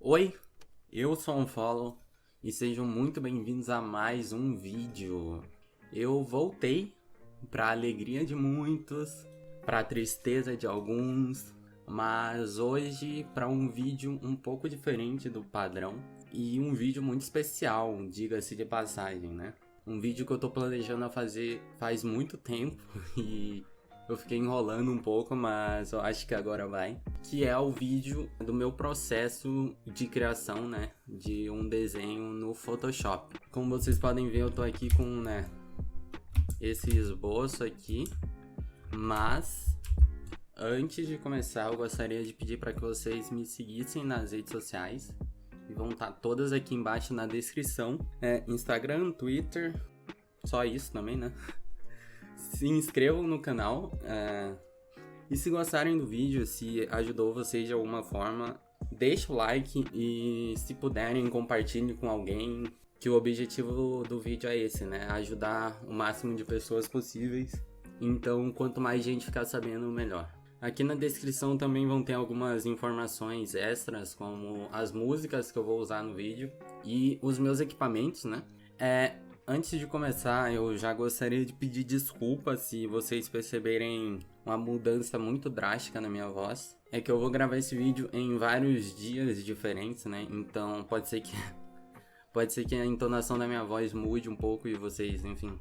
Oi, eu sou um Follow e sejam muito bem-vindos a mais um vídeo. Eu voltei para alegria de muitos, para tristeza de alguns, mas hoje para um vídeo um pouco diferente do padrão e um vídeo muito especial, diga-se de passagem, né? Um vídeo que eu tô planejando a fazer faz muito tempo e eu fiquei enrolando um pouco, mas eu acho que agora vai. Que é o vídeo do meu processo de criação, né? De um desenho no Photoshop. Como vocês podem ver, eu tô aqui com, né? Esse esboço aqui. Mas antes de começar, eu gostaria de pedir para que vocês me seguissem nas redes sociais. E vão estar todas aqui embaixo na descrição. Instagram, Twitter, só isso também, né? Se inscrevam no canal. E se gostarem do vídeo, se ajudou vocês de alguma forma, deixa o like e se puderem compartilhem com alguém, que o objetivo do vídeo é esse, né? Ajudar o máximo de pessoas possíveis. Então, quanto mais gente ficar sabendo, melhor. Aqui na descrição também vão ter algumas informações extras, como as músicas que eu vou usar no vídeo e os meus equipamentos, né? Antes de começar, eu já gostaria de pedir desculpas se vocês perceberem uma mudança muito drástica na minha voz. É que eu vou gravar esse vídeo em vários dias diferentes, né? Então pode ser que a entonação da minha voz mude um pouco e vocês, enfim,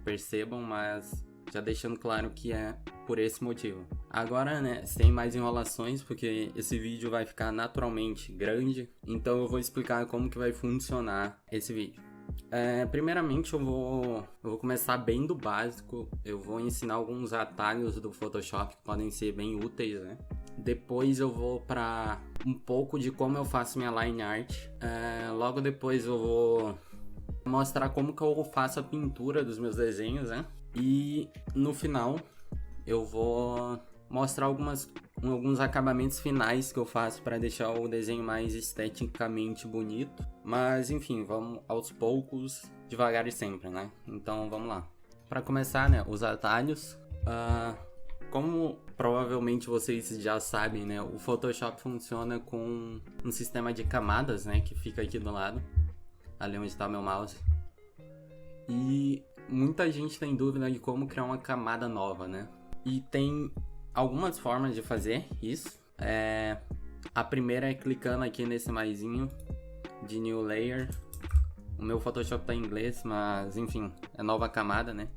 percebam, mas já deixando claro que é por esse motivo. Agora, né, sem mais enrolações, porque esse vídeo vai ficar naturalmente grande, então eu vou explicar como que vai funcionar esse vídeo. Primeiramente eu vou começar bem do básico. Eu vou ensinar alguns atalhos do Photoshop que podem ser bem úteis, né? Depois eu vou para um pouco de como eu faço minha line art. Logo depois eu vou mostrar como que eu faço a pintura dos meus desenhos, né? E no final eu vou mostrar alguns acabamentos finais que eu faço para deixar o desenho mais esteticamente bonito. Mas enfim, vamos aos poucos, devagar e sempre, né? Então vamos lá. Para começar, né, os atalhos. Como provavelmente vocês já sabem, né, o Photoshop funciona com um sistema de camadas, né, que fica aqui do lado, ali onde está meu mouse. E muita gente tem dúvida de como criar uma camada nova, né? E tem algumas formas de fazer isso. A primeira é clicando aqui nesse maisinho de New Layer. O meu Photoshop tá em inglês, mas enfim, é nova camada, né?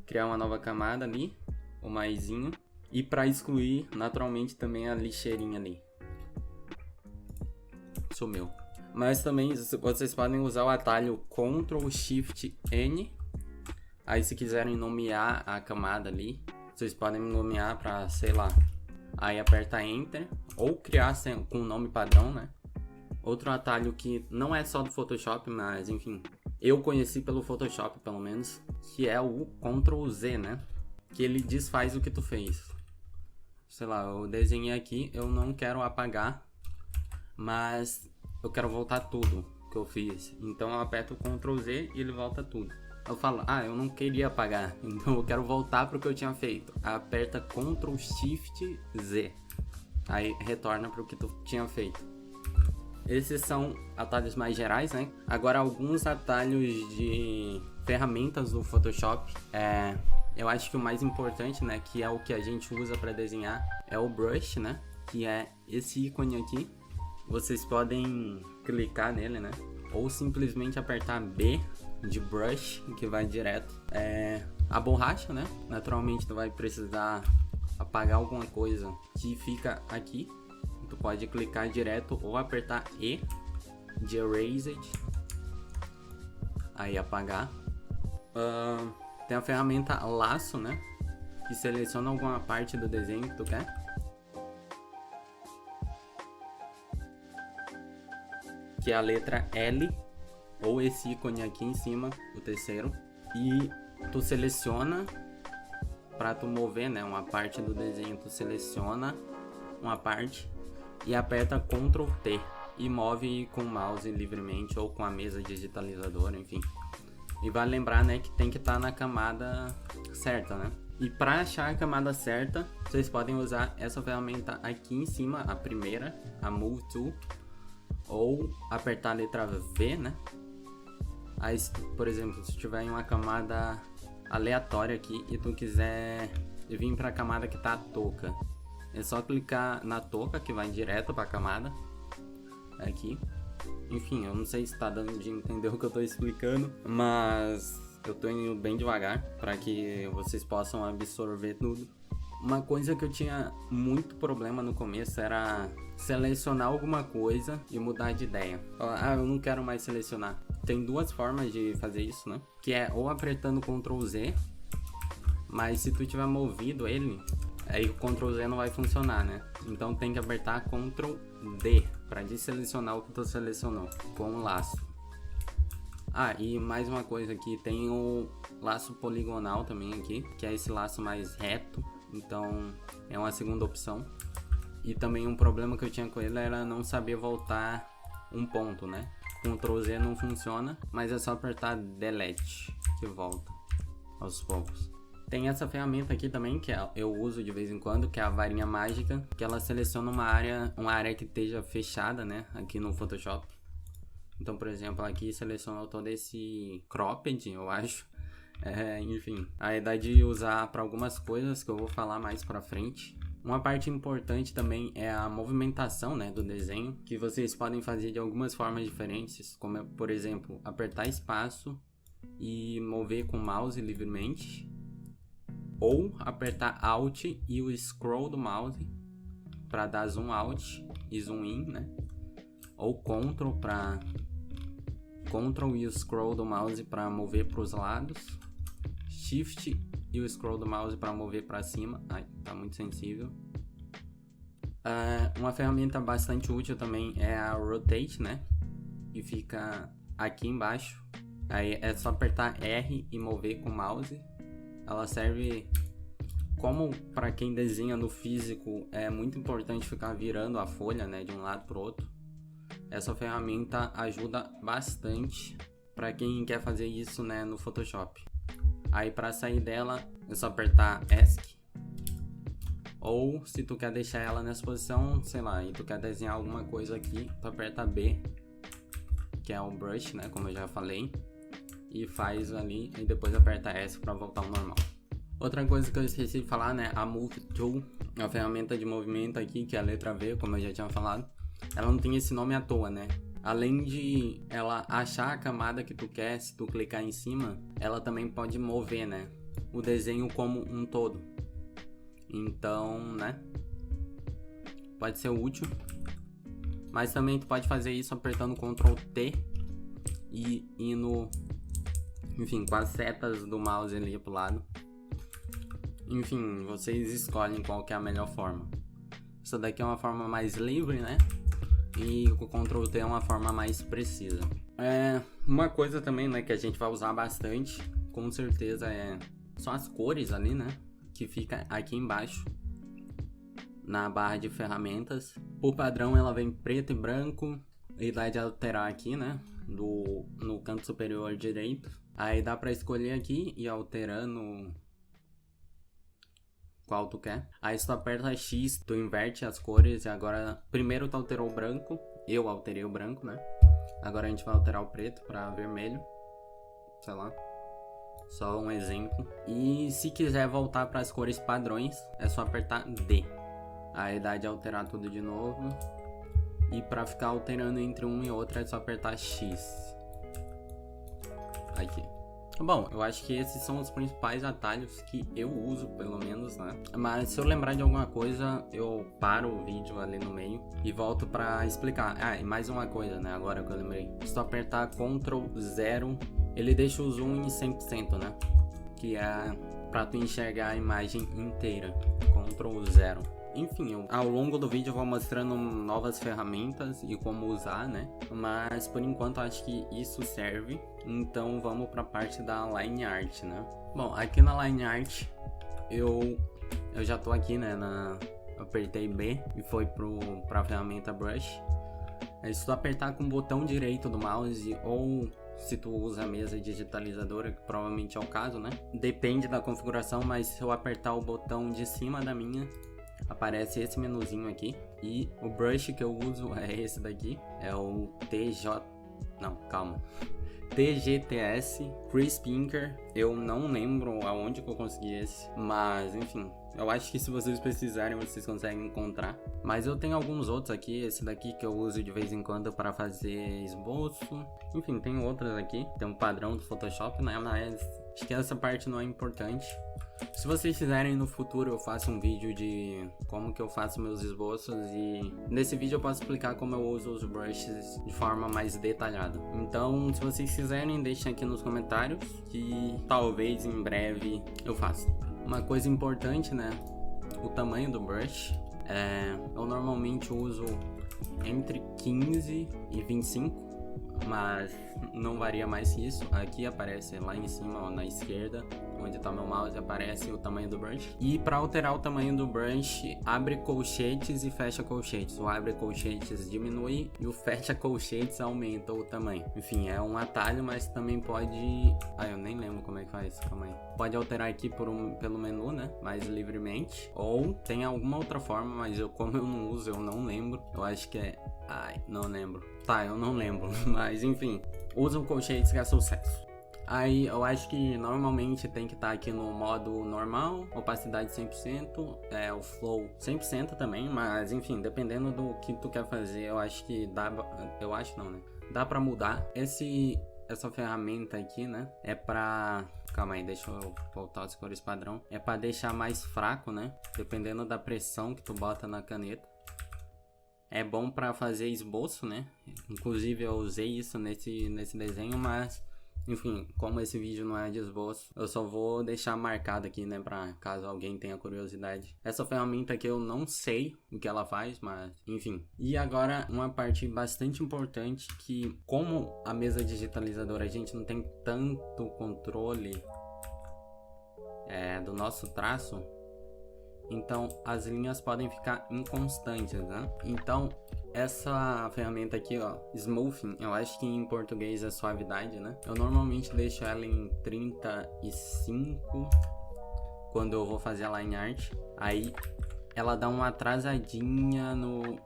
Criar uma nova camada ali, o maisinho. E para excluir, naturalmente, também a lixeirinha ali. Sumiu. Mas também vocês podem usar o atalho Ctrl Shift N. Aí se quiserem nomear a camada ali, vocês podem nomear para, sei lá, aí aperta Enter, ou criar com o nome padrão, né? Outro atalho que não é só do Photoshop, mas enfim, eu conheci pelo Photoshop pelo menos, que é o Ctrl Z, né? Que ele desfaz o que tu fez. Sei lá, eu desenhei aqui, eu não quero apagar, mas eu quero voltar tudo que eu fiz. Então eu aperto o Ctrl Z e ele volta tudo. Eu falo, eu não queria apagar, então eu quero voltar para o que eu tinha feito. Aperta Ctrl Shift Z, aí retorna para o que tu tinha feito. Esses são atalhos mais gerais, né? Agora alguns atalhos de ferramentas do Photoshop. Eu acho que o mais importante, né, que é o que a gente usa para desenhar, é o Brush, né? Que é esse ícone aqui. Vocês podem clicar nele, né? Ou simplesmente apertar B de brush, que vai direto. A borracha, né? Naturalmente tu vai precisar apagar alguma coisa que fica aqui. Tu pode clicar direto ou apertar E de Erased. Aí apagar. Tem a ferramenta Laço, né? Que seleciona alguma parte do desenho que tu quer. Que é a letra L, ou esse ícone aqui em cima, o terceiro. E tu seleciona para tu mover, né, uma parte do desenho. Tu seleciona uma parte e aperta Ctrl T e move com o mouse livremente ou com a mesa digitalizadora, enfim. E vale lembrar, né, que tem que estar na camada certa, né? E para achar a camada certa, vocês podem usar essa ferramenta aqui em cima, a primeira, a Move Tool. ou apertar a letra V, né? Aí, por exemplo, se tiver em uma camada aleatória aqui e tu quiser vir para a camada que tá a touca, é só clicar na touca que vai direto para a camada aqui. Enfim, eu não sei se tá dando de entender o que eu tô explicando, mas eu tô indo bem devagar para que vocês possam absorver tudo. Uma coisa que eu tinha muito problema no começo era selecionar alguma coisa e mudar de ideia. Ah, eu não quero mais selecionar. Tem duas formas de fazer isso, né? Que é ou apertando Ctrl Z, mas se tu tiver movido ele, aí o Ctrl Z não vai funcionar, né? Então tem que apertar Ctrl D para desselecionar o que tu selecionou com o laço. Ah, e mais uma coisa aqui, tem o laço poligonal também aqui, que é esse laço mais reto, então é uma segunda opção. E também um problema que eu tinha com ele era não saber voltar um ponto, né? Ctrl Z não funciona, mas é só apertar Delete que volta aos poucos. Tem essa ferramenta aqui também que eu uso de vez em quando, que é a varinha mágica, que ela seleciona uma área que esteja fechada, né, aqui no Photoshop. Então, por exemplo, aqui selecionou todo esse cropped, eu acho. Enfim, a ideia de usar para algumas coisas que eu vou falar mais pra frente. Uma parte importante também é a movimentação, né, do desenho, que vocês podem fazer de algumas formas diferentes, como por exemplo, apertar espaço e mover com o mouse livremente, ou apertar Alt e o scroll do mouse para dar zoom out e zoom in, né? Ou Ctrl e o scroll do mouse para mover para os lados, Shift e o scroll do mouse para mover para cima. Ai, tá muito sensível. Uma ferramenta bastante útil também é a Rotate, né? Que fica aqui embaixo. Aí é só apertar R e mover com o mouse. Ela serve como para quem desenha no físico, é muito importante ficar virando a folha, né, de um lado para o outro. Essa ferramenta ajuda bastante para quem quer fazer isso, né, no Photoshop. Aí para sair dela é só apertar ESC. Ou se tu quer deixar ela nessa posição, sei lá, e tu quer desenhar alguma coisa aqui, tu aperta B, que é o brush, né, como eu já falei. E faz ali, e depois aperta S para voltar ao normal. Outra coisa que eu esqueci de falar, né, a Move Tool, a ferramenta de movimento aqui, que é a letra V, como eu já tinha falado, ela não tem esse nome à toa, né? Além de ela achar a camada que tu quer, se tu clicar em cima, ela também pode mover, né, o desenho como um todo. Então, né, pode ser útil. Mas também tu pode fazer isso apertando Ctrl T e indo, enfim, com as setas do mouse ali pro lado. Enfim, vocês escolhem qual que é a melhor forma. Essa daqui é uma forma mais livre, né? E o Ctrl T é uma forma mais precisa. Uma coisa também, né, que a gente vai usar bastante, com certeza, são as cores ali, né? Que fica aqui embaixo, na barra de ferramentas. Por padrão ela vem preto e branco. E dá de alterar aqui, né, no canto superior direito. Aí dá pra escolher aqui e ir alterando qual tu quer. Aí se tu aperta X, tu inverte as cores. E agora, primeiro tu alterou o branco. Eu alterei o branco, né. Agora a gente vai alterar o preto pra vermelho. Sei lá, só um exemplo. E se quiser voltar para as cores padrões, é só apertar D. Aí dá de alterar tudo de novo. E para ficar alterando entre um e outro é só apertar X. Aqui. Bom, eu acho que esses são os principais atalhos que eu uso, pelo menos, né? Mas se eu lembrar de alguma coisa, eu paro o vídeo ali no meio e volto pra explicar. E mais uma coisa, né? Agora que eu lembrei. Se tu apertar Ctrl 0, ele deixa o zoom em 100%, né? Que é pra tu enxergar a imagem inteira. Ctrl 0. Enfim, ao longo do vídeo eu vou mostrando novas ferramentas e como usar, né? Mas por enquanto eu acho que isso serve. Então vamos para a parte da Line Art, né? Bom, aqui na Line Art eu já tô aqui, né? Apertei B e foi para a ferramenta Brush. Aí se tu apertar com o botão direito do mouse ou se tu usa a mesa digitalizadora, que provavelmente é o caso, né? Depende da configuração, mas se eu apertar o botão de cima da minha, aparece esse menuzinho aqui. E o brush que eu uso é esse daqui. É o TGTS Crisp Inker. Eu não lembro aonde que eu consegui esse, mas enfim, eu acho que se vocês precisarem, vocês conseguem encontrar. Mas eu tenho alguns outros aqui, esse daqui que eu uso de vez em quando para fazer esboço. Enfim, tem outros aqui, tem um padrão do Photoshop, né? Mas acho que essa parte não é importante. Se vocês quiserem, no futuro eu faço um vídeo de como que eu faço meus esboços, e nesse vídeo eu posso explicar como eu uso os brushes de forma mais detalhada. Então, se vocês quiserem, deixem aqui nos comentários que talvez em breve eu faça. Uma coisa importante, né? O tamanho do brush. Eu normalmente uso entre 15 e 25. Mas não varia mais que isso. Aqui aparece lá em cima, ó, na esquerda, onde tá meu mouse, aparece o tamanho do brush. E para alterar o tamanho do brush, abre colchetes e fecha colchetes. O abre colchetes diminui e o fecha colchetes aumenta o tamanho. Enfim, é um atalho, mas também pode... eu nem lembro como é que faz, calma aí. Pode alterar aqui pelo menu, né, mais livremente. Ou tem alguma outra forma, mas como eu não uso, eu não lembro. Eu acho que é... não lembro. Eu não lembro, mas enfim, usam colchetes que é sucesso. Aí eu acho que normalmente tem que estar aqui no modo normal, opacidade 100%, o flow 100% também, mas enfim, dependendo do que tu quer fazer, eu acho que dá, eu acho não, né? Dá pra mudar. Essa ferramenta aqui, né, é pra... Calma aí, deixa eu voltar as cores padrão. É pra deixar mais fraco, né, dependendo da pressão que tu bota na caneta. É bom para fazer esboço, né? Inclusive eu usei isso nesse desenho, mas enfim, como esse vídeo não é de esboço, eu só vou deixar marcado aqui, né, para caso alguém tenha curiosidade. Essa ferramenta aqui eu não sei o que ela faz, mas enfim. E agora uma parte bastante importante, que como a mesa digitalizadora a gente não tem tanto controle do nosso traço, então as linhas podem ficar inconstantes, né? Então essa ferramenta aqui, ó, Smoothing, eu acho que em português é suavidade, né? Eu normalmente deixo ela em 35 quando eu vou fazer a line art. Aí ela dá uma atrasadinha no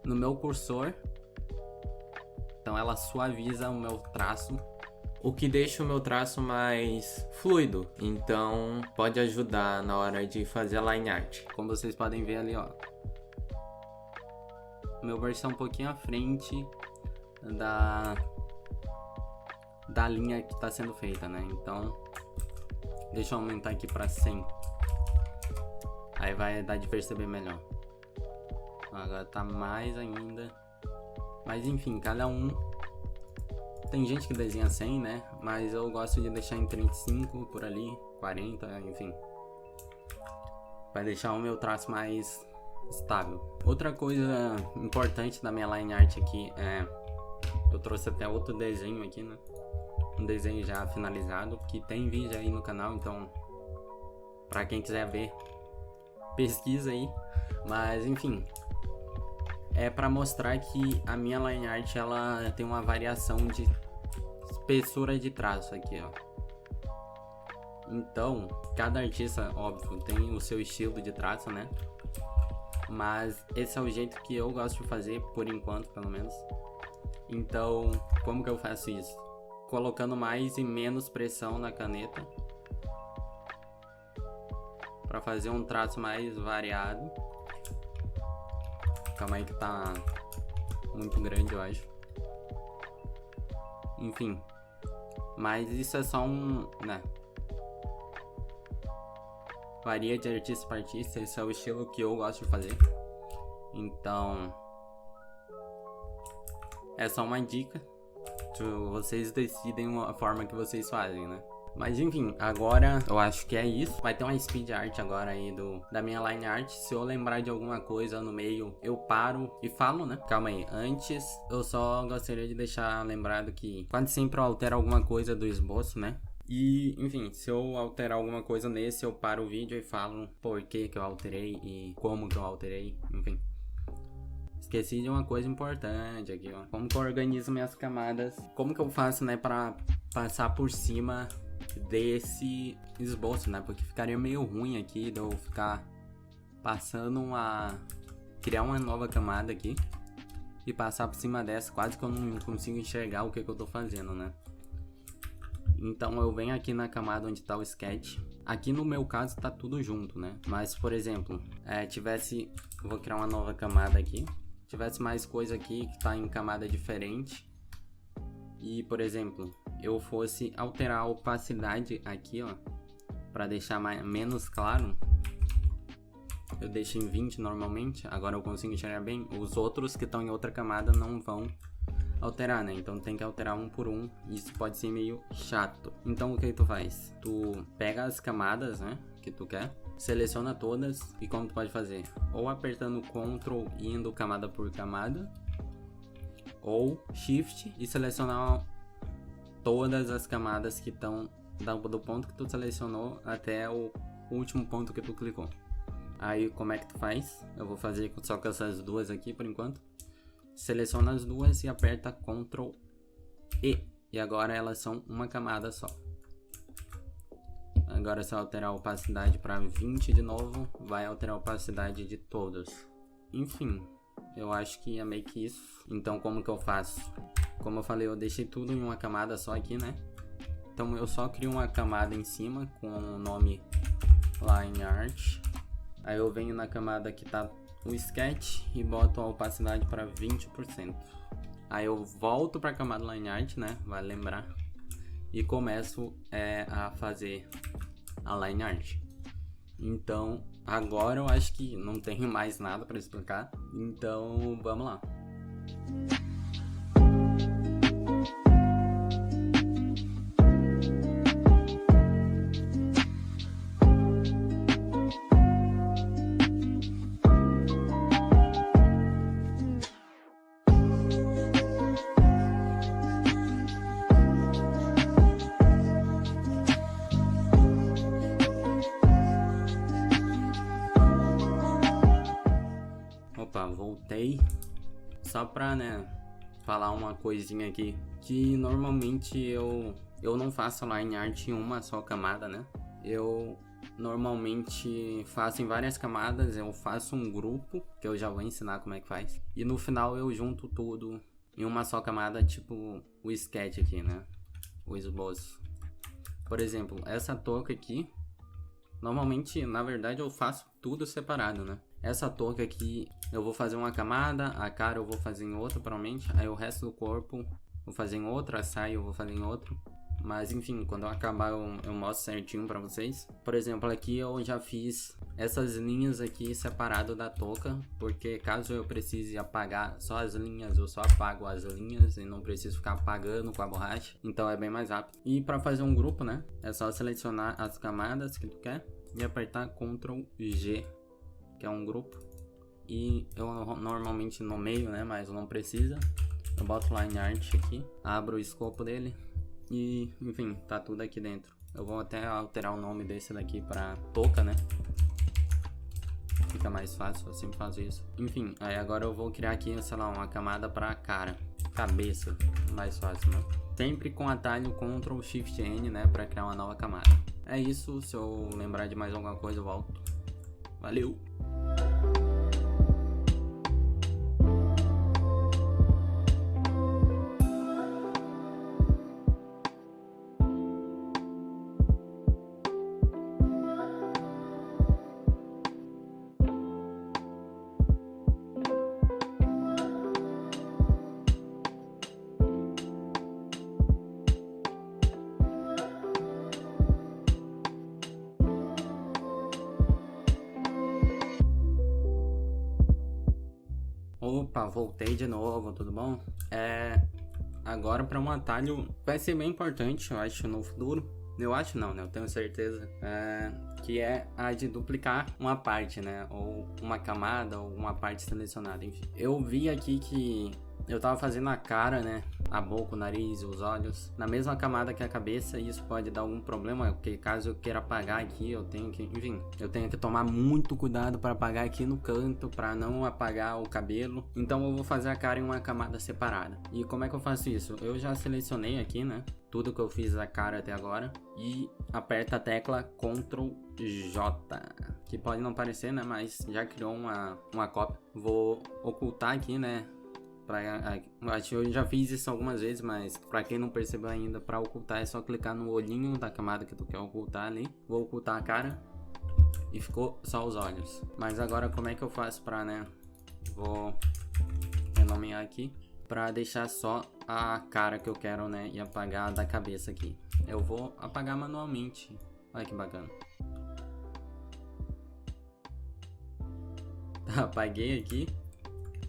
meu cursor. Então ela suaviza o meu traço, o que deixa o meu traço mais fluido. Então pode ajudar na hora de fazer a line art. Como vocês podem ver ali, ó, meu brush está um pouquinho à frente da linha que está sendo feita, né? Então deixa eu aumentar aqui para 100. Aí vai dar de perceber melhor. Agora tá mais ainda. Mas enfim, cada um... Tem gente que desenha 100, né? Mas eu gosto de deixar em 35 por ali, 40, enfim. Vai deixar o meu traço mais estável. Outra coisa importante da minha line art aqui é... Eu trouxe até outro desenho aqui, né? Um desenho já finalizado, que tem vídeo aí no canal, então... Pra quem quiser ver, pesquisa aí. Mas enfim... É pra mostrar que a minha line art, ela tem uma variação de espessura de traço aqui, ó. Então, cada artista, óbvio, tem o seu estilo de traço, né? Mas esse é o jeito que eu gosto de fazer, por enquanto, pelo menos. Então, como que eu faço isso? Colocando mais e menos pressão na caneta, pra fazer um traço mais variado. Calma aí que tá muito grande, eu acho. Enfim. Mas isso é só né? Varia de artista para artista. Esse é o estilo que eu gosto de fazer. Então... É só uma dica. Vocês decidem a forma que vocês fazem, né? Mas enfim, agora eu acho que é isso. Vai ter uma speed art agora aí da minha line art. Se eu lembrar de alguma coisa no meio, eu paro e falo, né? Calma aí, antes eu só gostaria de deixar lembrado que quase sempre eu altero alguma coisa do esboço, né? E, enfim, se eu alterar alguma coisa nesse, eu paro o vídeo e falo por que eu alterei e como que eu alterei, enfim. Esqueci de uma coisa importante aqui, ó. Como que eu organizo minhas camadas. Como que eu faço, né, pra passar por cima desse esboço, né? Porque ficaria meio ruim aqui de eu ficar passando a criar uma nova camada aqui e passar por cima dessa, quase que eu não consigo enxergar o que eu tô fazendo, né? Então eu venho aqui na camada onde tá o sketch. Aqui no meu caso tá tudo junto, né? Mas, por exemplo, vou criar uma nova camada aqui. Tivesse mais coisa aqui que tá em camada diferente. E, por exemplo, eu fosse alterar a opacidade aqui, ó, pra deixar menos claro. Eu deixo em 20 normalmente, agora eu consigo enxergar bem. Os outros que estão em outra camada não vão alterar, né? Então tem que alterar um por um. Isso pode ser meio chato. Então o que tu faz? Tu pega as camadas, né, que tu quer, seleciona todas e como tu pode fazer? Ou apertando Ctrl e indo camada por camada, ou Shift e selecionar todas as camadas que estão do ponto que tu selecionou até o último ponto que tu clicou. Aí como é que tu faz? Eu vou fazer só com essas duas aqui por enquanto. Seleciona as duas e aperta Ctrl E. E agora elas são uma camada só. Agora se eu alterar a opacidade para 20 de novo, vai alterar a opacidade de todos. Enfim, eu acho que é meio que isso. Então como que eu faço? Como eu falei, eu deixei tudo em uma camada só aqui, né? Então eu só crio uma camada em cima com o nome Line Art. Aí eu venho na camada que tá o sketch e boto a opacidade para 20%. Aí eu volto para a camada Line Art, né? Vai lembrar. E começo a fazer a Line Art. Então agora eu acho que não tenho mais nada para explicar. Então vamos lá. Opa, voltei. Só pra, né, falar uma coisinha aqui. Que normalmente eu não faço line art em uma só camada, né? Eu normalmente faço em várias camadas. Eu faço um grupo, que eu já vou ensinar como é que faz. E no final eu junto tudo em uma só camada, tipo o sketch aqui, né? O esboço. Por exemplo, essa touca aqui, normalmente, na verdade, eu faço tudo separado, né? Essa touca aqui eu vou fazer uma camada, a cara eu vou fazer em outra provavelmente, aí o resto do corpo vou fazer em outra, a saia eu vou fazer em outro. Mas enfim, quando eu acabar eu mostro certinho pra vocês. Por exemplo, aqui eu já fiz essas linhas aqui separado da touca, porque caso eu precise apagar só as linhas, eu só apago as linhas e não preciso ficar apagando com a borracha, então é bem mais rápido. E pra fazer um grupo, né, é só selecionar as camadas que tu quer e apertar Ctrl G, que é um grupo, e eu normalmente nomeio, né, mas não precisa. Eu boto Line Art aqui, abro o escopo dele e, enfim, tá tudo aqui dentro. Eu vou até alterar o nome desse daqui pra touca, né, fica mais fácil, eu sempre faço isso. Enfim, aí agora eu vou criar aqui, sei lá, uma camada pra cara, cabeça, mais fácil, né, sempre com atalho Ctrl Shift N, né, pra criar uma nova camada. É isso, se eu lembrar de mais alguma coisa eu volto. Valeu! Opa, voltei de novo, tudo bom? Agora para um atalho vai ser bem importante, eu acho, no futuro. Eu acho não, né? Eu tenho certeza. Que é a de duplicar uma parte, né? Ou uma camada, ou uma parte selecionada, enfim. Eu vi aqui que eu tava fazendo a cara, né? a boca, o nariz e os olhos na mesma camada que a cabeça, e isso pode dar algum problema, porque caso eu queira apagar aqui, eu tenho que tomar muito cuidado para apagar aqui no canto, para não apagar o cabelo. Então eu vou fazer a cara em uma camada separada. E como é que eu faço isso? Eu já selecionei aqui, né, tudo que eu fiz a cara até agora, e aperta a tecla Ctrl J, que pode não parecer, né, mas já criou uma cópia. Vou ocultar aqui, né, acho que eu já fiz isso algumas vezes, mas pra quem não percebeu ainda, pra ocultar é só clicar no olhinho da camada que tu quer ocultar ali. Vou ocultar a cara e ficou só os olhos. Mas agora como é que eu faço pra, né, vou renomear aqui pra deixar só a cara que eu quero, né, e apagar da cabeça aqui. Eu vou apagar manualmente. Olha que bacana. Tá, apaguei aqui.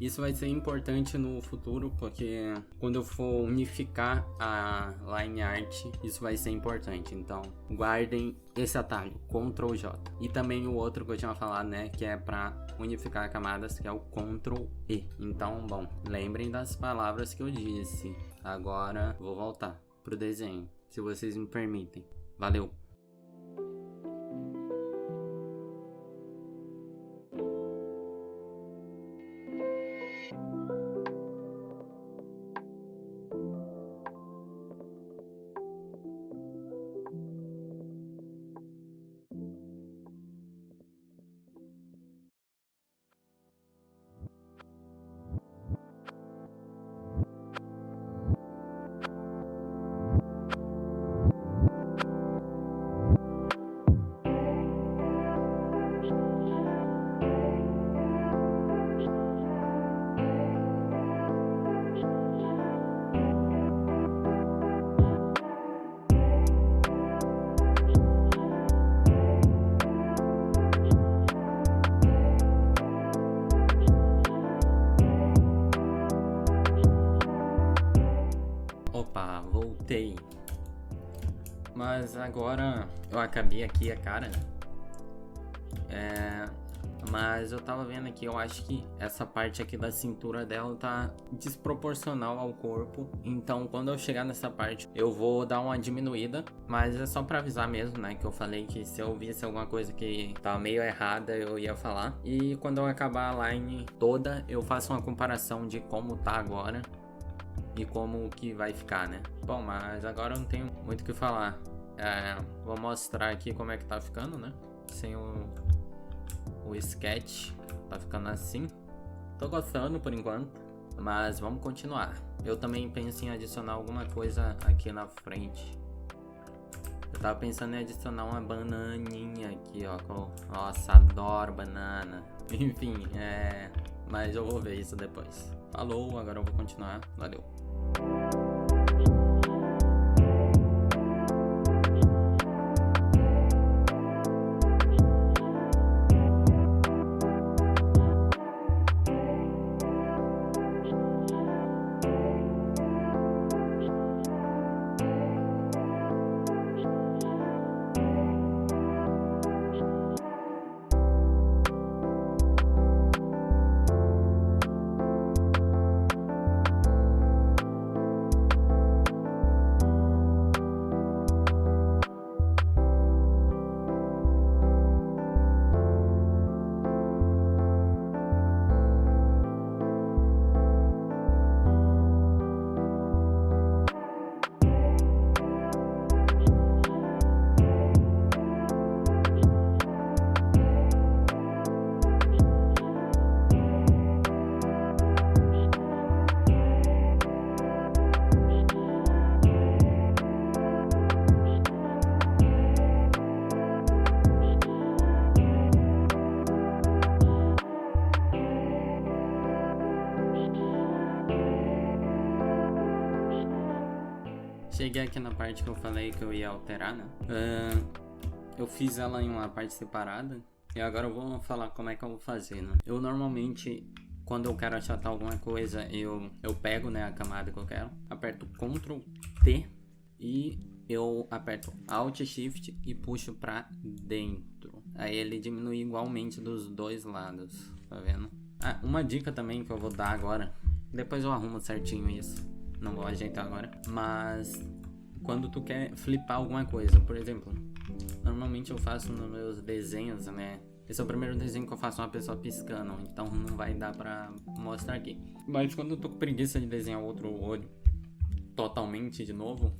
Isso vai ser importante no futuro, porque quando eu for unificar a line art, isso vai ser importante. Então, guardem esse atalho, Ctrl J. E também o outro que eu tinha falado, né, que é para unificar camadas, que é o Ctrl E. Então, bom, lembrem das palavras que eu disse. Agora, vou voltar pro desenho, se vocês me permitem. Valeu! Opa, voltei. Mas agora eu acabei aqui a cara, né? Mas eu tava vendo aqui, eu acho que essa parte aqui da cintura dela tá desproporcional ao corpo. Então quando eu chegar nessa parte eu vou dar uma diminuída, mas é só pra avisar mesmo, né, que eu falei que se eu visse alguma coisa que tá meio errada eu ia falar. E quando eu acabar a line toda eu faço uma comparação de como tá agora e como que vai ficar, né? Bom, mas agora eu não tenho muito o que falar. Vou mostrar aqui como é que tá ficando, né? Sem o sketch, tá ficando assim. Tô gostando por enquanto, mas vamos continuar. Eu também penso em adicionar alguma coisa aqui na frente. Eu tava pensando em adicionar uma bananinha aqui, ó. Nossa, adoro banana. Enfim, mas eu vou ver isso depois. Falou, agora eu vou continuar. Valeu. Cheguei aqui na parte que eu falei que eu ia alterar, né? Eu fiz ela em uma parte separada. E agora eu vou falar como é que eu vou fazer, né? Eu normalmente, quando eu quero achatar alguma coisa, eu pego, né, a camada que eu quero, aperto Ctrl T e eu aperto Alt Shift e puxo pra dentro. Aí ele diminui igualmente dos dois lados, tá vendo? Uma dica também que eu vou dar agora, depois eu arrumo certinho isso não vou ajeitar agora. Mas quando tu quer flipar alguma coisa, por exemplo, normalmente eu faço nos meus desenhos, né? Esse é o primeiro desenho que eu faço uma pessoa piscando, então não vai dar pra mostrar aqui. Mas quando eu tô com preguiça de desenhar outro olho totalmente de novo,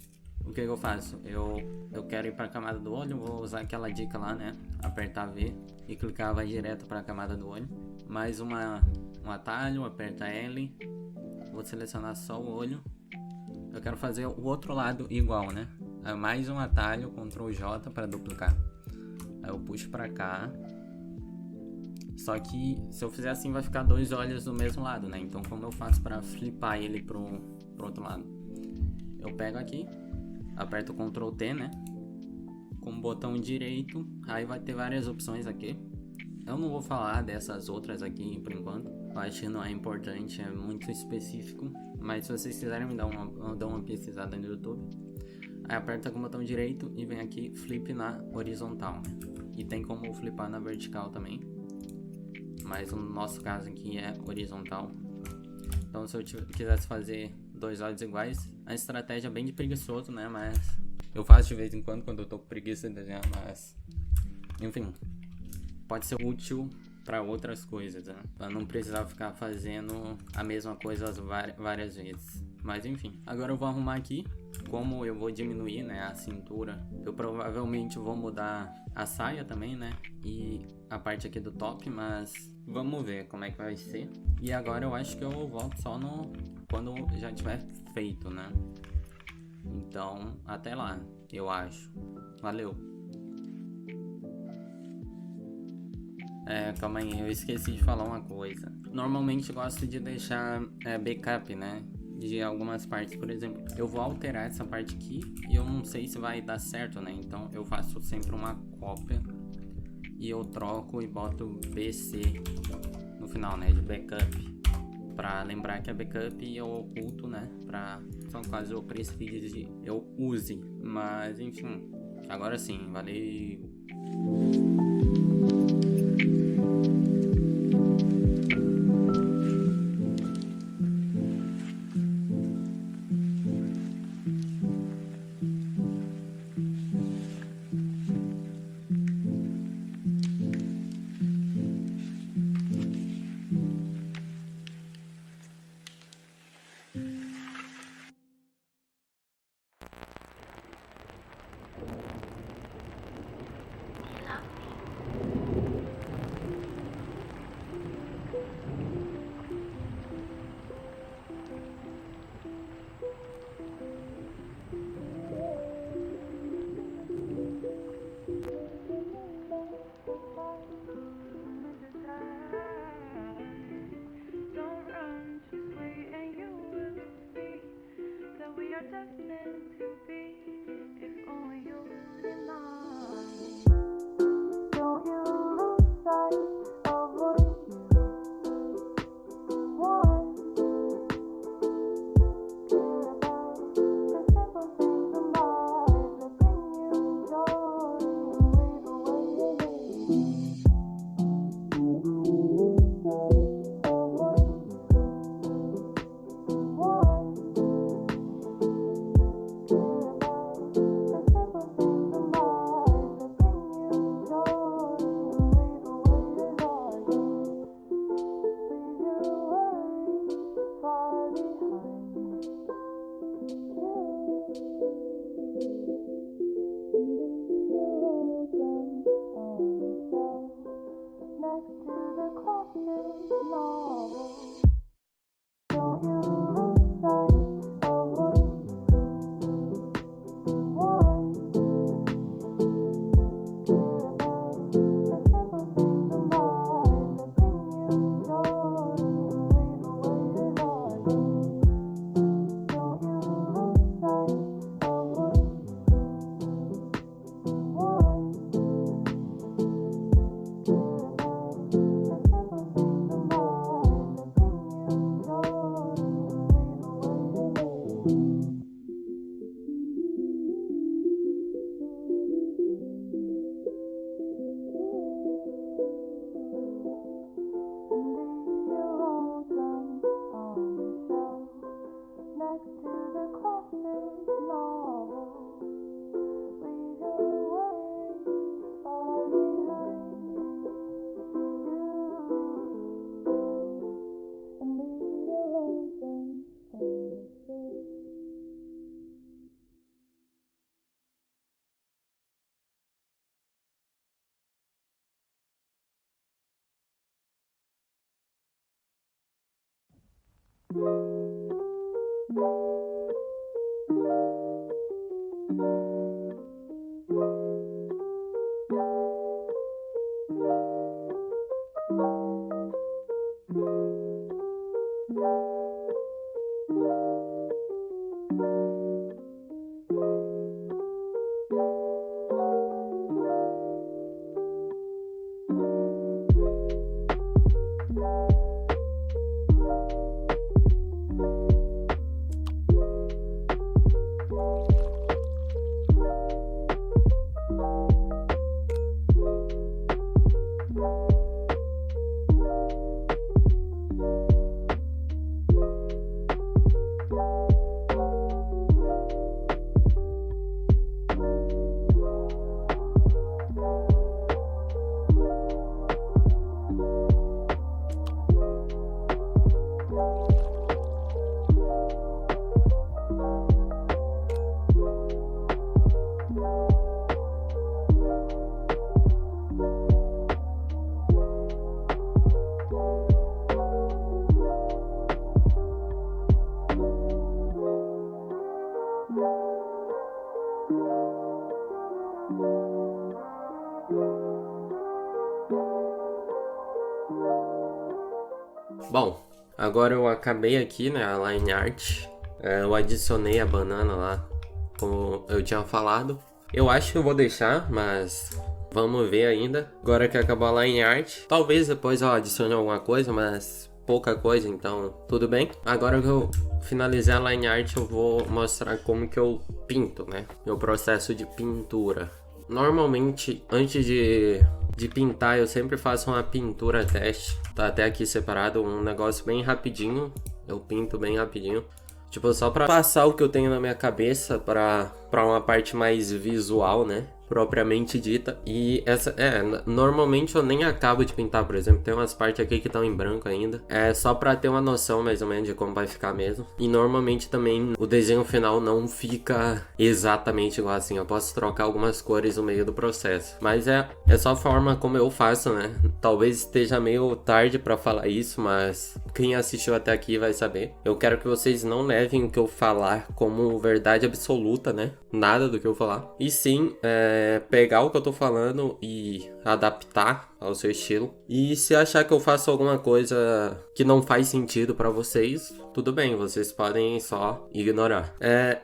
o que eu faço? Eu quero ir pra camada do olho, vou usar aquela dica lá, né? Apertar V e clicar, vai direto pra camada do olho. Mais um atalho, aperta L, vou selecionar só o olho. Eu quero fazer o outro lado igual, né? Aí mais um atalho, Ctrl J para duplicar. Aí eu puxo pra cá. Só que se eu fizer assim vai ficar dois olhos do mesmo lado, né? Então como eu faço para flipar ele pro outro lado? Eu pego aqui, aperto o Ctrl T, né? Com o botão direito, aí vai ter várias opções aqui. Eu não vou falar dessas outras aqui por enquanto. Eu acho que não é importante, é muito específico. Mas se vocês quiserem me dar uma pesquisada no YouTube, aí aperta com o botão direito e vem aqui flip na horizontal, né? E tem como flipar na vertical também. Mas no nosso caso aqui é horizontal. Então se eu quisesse fazer dois olhos iguais, a estratégia é bem de preguiçoso, né? Mas eu faço de vez em quando eu tô com preguiça de desenhar, mas enfim, pode ser útil para outras coisas, né? Pra não precisar ficar fazendo a mesma coisa várias vezes. Mas enfim, agora eu vou arrumar aqui. Como eu vou diminuir, né, a cintura, eu provavelmente vou mudar a saia também, né, e a parte aqui do top, mas vamos ver como é que vai ser. E agora eu acho que eu volto só quando já tiver feito, né. Então, até lá, eu acho. Valeu! Calma aí, eu esqueci de falar uma coisa. Normalmente eu gosto de deixar backup, né, de algumas partes. Por exemplo, eu vou alterar essa parte aqui e eu não sei se vai dar certo, né? Então eu faço sempre uma cópia e eu troco e boto BC no final, né, de backup, pra lembrar que é backup e eu oculto, né, pra só caso eu precise eu use. Mas enfim, agora sim, valeu! Bom, agora eu acabei aqui, né, a line art. Eu adicionei a banana lá, como eu tinha falado. Eu acho que eu vou deixar, mas vamos ver ainda. Agora que acabou a line art, talvez depois eu adicione alguma coisa, mas pouca coisa, então tudo bem. Agora que eu finalizar a line art, eu vou mostrar como que eu pinto, né? Meu processo de pintura. Normalmente, antes de pintar, eu sempre faço uma pintura teste. Tá até aqui separado, um negócio bem rapidinho. Eu pinto bem rapidinho. Tipo, só pra passar o que eu tenho na minha cabeça pra uma parte mais visual, né? Propriamente dita. E normalmente eu nem acabo de pintar, por exemplo. Tem umas partes aqui que estão em branco ainda. É só pra ter uma noção mais ou menos de como vai ficar mesmo. E normalmente também o desenho final não fica exatamente igual assim. Eu posso trocar algumas cores no meio do processo. Mas é só a forma como eu faço, né? Talvez esteja meio tarde pra falar isso, mas quem assistiu até aqui vai saber. Eu quero que vocês não levem o que eu falar como verdade absoluta, né? Nada do que eu falar. E sim, pegar o que eu tô falando e adaptar ao seu estilo. E se achar que eu faço alguma coisa que não faz sentido pra vocês, tudo bem, vocês podem só ignorar.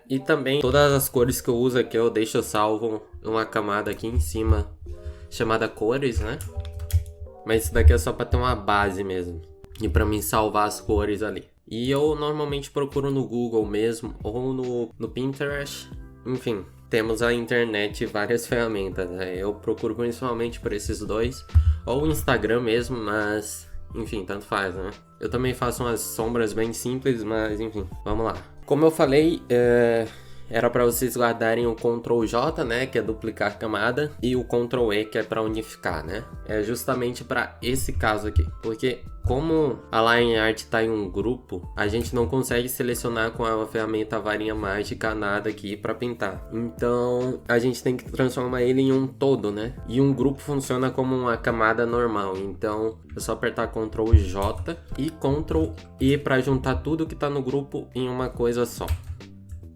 E também todas as cores que eu uso aqui eu deixo salvo uma camada aqui em cima chamada cores, né? Mas isso daqui é só pra ter uma base mesmo e pra mim salvar as cores ali. E eu normalmente procuro no Google mesmo ou no Pinterest. Enfim, temos a internet e várias ferramentas, né? Eu procuro principalmente por esses dois, ou o Instagram mesmo, mas enfim, tanto faz, né? Eu também faço umas sombras bem simples, mas enfim, vamos lá. Como eu falei, era para vocês guardarem o Ctrl J, né, que é duplicar camada, e o Ctrl E, que é para unificar, né? É justamente para esse caso aqui, porque como a line art está em um grupo, a gente não consegue selecionar com a ferramenta varinha mágica nada aqui para pintar. Então a gente tem que transformar ele em um todo, né? E um grupo funciona como uma camada normal. Então é só apertar Ctrl J e Ctrl E para juntar tudo que está no grupo em uma coisa só.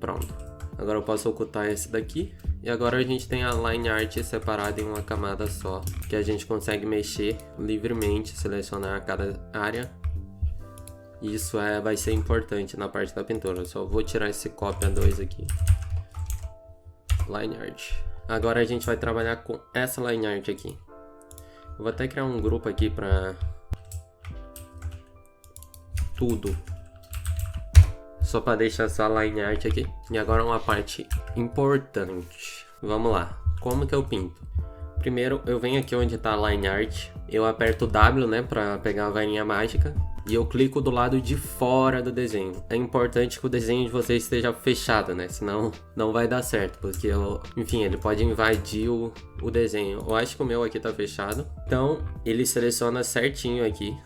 Pronto. Agora eu posso ocultar esse daqui. E agora a gente tem a line art separada em uma camada só, que a gente consegue mexer livremente, selecionar cada área. Isso vai ser importante na parte da pintura. Eu só vou tirar esse cópia 2 aqui. Line art. Agora a gente vai trabalhar com essa line art aqui. Eu vou até criar um grupo aqui para tudo. Só para deixar essa line art aqui. E agora uma parte importante. Vamos lá. Como que eu pinto? Primeiro eu venho aqui onde está a line art. Eu aperto W, né, para pegar a varinha mágica. E eu clico do lado de fora do desenho. É importante que o desenho de vocês esteja fechado, né? Senão não vai dar certo. Porque, enfim, ele pode invadir o desenho. Eu acho que o meu aqui tá fechado. Então ele seleciona certinho aqui.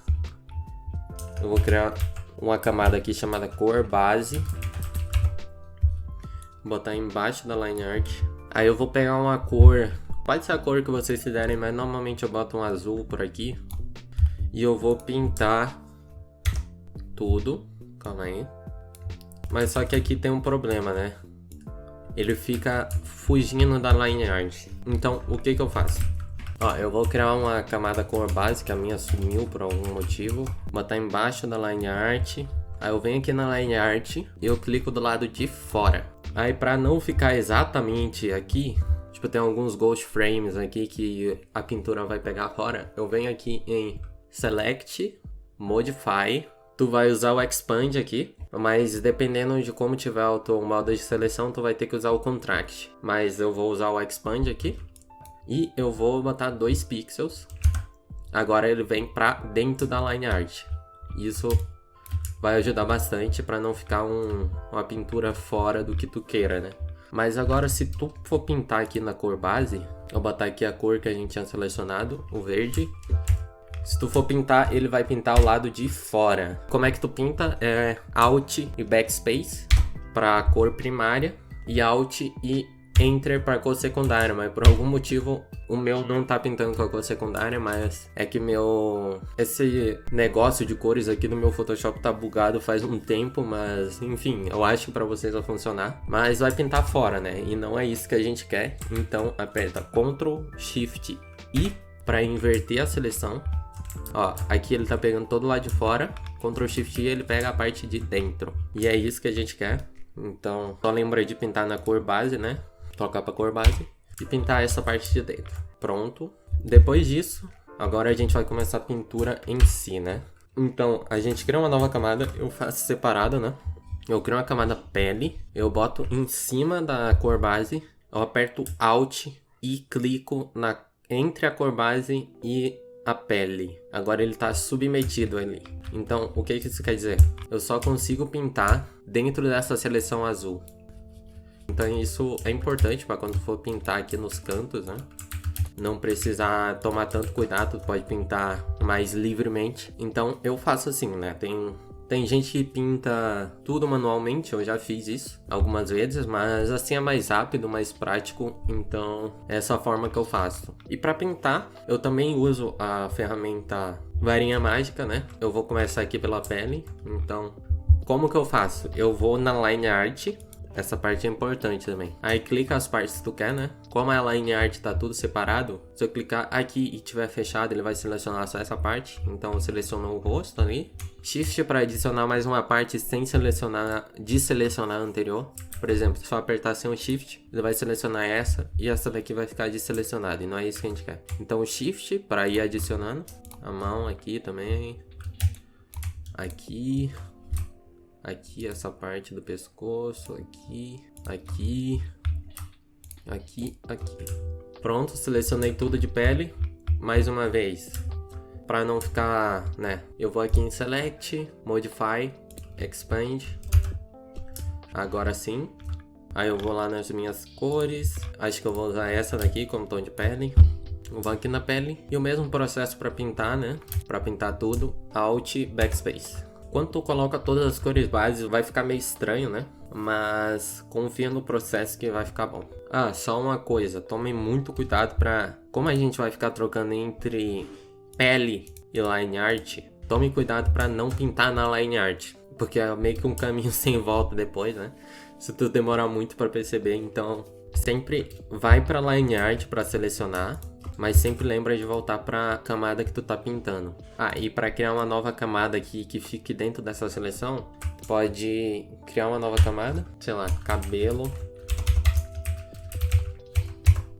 Eu vou criar uma camada aqui chamada cor base. Vou botar embaixo da line art. Aí eu vou pegar uma cor, pode ser a cor que vocês quiserem, mas normalmente eu boto um azul por aqui. E eu vou pintar tudo. calma aí. Mas só que aqui tem um problema, né? Ele fica fugindo da line art. Então, o que eu faço? Ó, eu vou criar uma camada cor base, que a minha sumiu por algum motivo. Botar embaixo da line art. Aí eu venho aqui na line art e eu clico do lado de fora. Aí pra não ficar exatamente aqui, tipo, tem alguns ghost frames aqui que a pintura vai pegar fora. Eu venho aqui em Select, Modify. Tu vai usar o Expand aqui, mas dependendo de como tiver o teu modo de seleção, tu vai ter que usar o Contract. Mas eu vou usar o Expand aqui. E eu vou botar 2 pixels. Agora ele vem pra dentro da line art. Isso vai ajudar bastante pra não ficar uma pintura fora do que tu queira, né? Mas agora se tu for pintar aqui na cor base, eu vou botar aqui a cor que a gente tinha selecionado, o verde. Se tu for pintar, ele vai pintar o lado de fora. Como é que tu pinta? É Alt e Backspace pra cor primária e Alt e Enter para cor secundária, mas por algum motivo o meu não tá pintando com a cor secundária, mas é que esse negócio de cores aqui no meu Photoshop tá bugado faz um tempo, mas enfim, eu acho que para vocês vai funcionar, mas vai pintar fora, né? E não é isso que a gente quer, então aperta Ctrl Shift I para inverter a seleção. Ó, aqui ele tá pegando todo lado de fora, Ctrl Shift I ele pega a parte de dentro, e é isso que a gente quer. Então só lembra de pintar na cor base, né? Trocar para cor base e pintar essa parte de dentro. Pronto. Depois disso, agora a gente vai começar a pintura em si, né? Então, a gente cria uma nova camada, eu faço separado, né? Eu crio uma camada pele, eu boto em cima da cor base, eu aperto Alt e clico entre a cor base e a pele. Agora ele está submetido ali. Então, o que isso quer dizer? Eu só consigo pintar dentro dessa seleção azul. Então isso é importante para quando for pintar aqui nos cantos, né? Não precisar tomar tanto cuidado, pode pintar mais livremente. Então eu faço assim, né? Tem gente que pinta tudo manualmente, eu já fiz isso algumas vezes, mas assim é mais rápido, mais prático, então é essa forma que eu faço. E para pintar, eu também uso a ferramenta varinha mágica, né? Eu vou começar aqui pela pele, então como que eu faço? Eu vou na line art. Essa parte é importante também. Aí clica as partes que tu quer, né? Como a line art tá tudo separado, se eu clicar aqui e tiver fechado, ele vai selecionar só essa parte. Então eu seleciono o rosto ali. Shift para adicionar mais uma parte sem desselecionar a anterior. Por exemplo, se eu apertar sem o Shift, ele vai selecionar essa e essa daqui vai ficar desselecionada. E não é isso que a gente quer. Então o Shift para ir adicionando. A mão aqui também. Aqui. Aqui, essa parte do pescoço, aqui, aqui, aqui, aqui. Pronto, selecionei tudo de pele. Mais uma vez, para não ficar, né? Eu vou aqui em Select, Modify, Expand. Agora sim. Aí eu vou lá nas minhas cores. Acho que eu vou usar essa daqui como tom de pele. Eu vou aqui na pele. E o mesmo processo para pintar, né? Para pintar tudo, Alt, Backspace. Quando tu coloca todas as cores bases, vai ficar meio estranho, né? Mas confia no processo que vai ficar bom. Ah, só uma coisa, tomem muito cuidado como a gente vai ficar trocando entre pele e line art, tome cuidado para não pintar na line art, porque é meio que um caminho sem volta depois, né? Se tu demorar muito para perceber, então sempre vai para line art para selecionar. Mas sempre lembra de voltar para a camada que tu tá pintando. Ah, e para criar uma nova camada aqui que fique dentro dessa seleção, pode criar uma nova camada, sei lá, cabelo.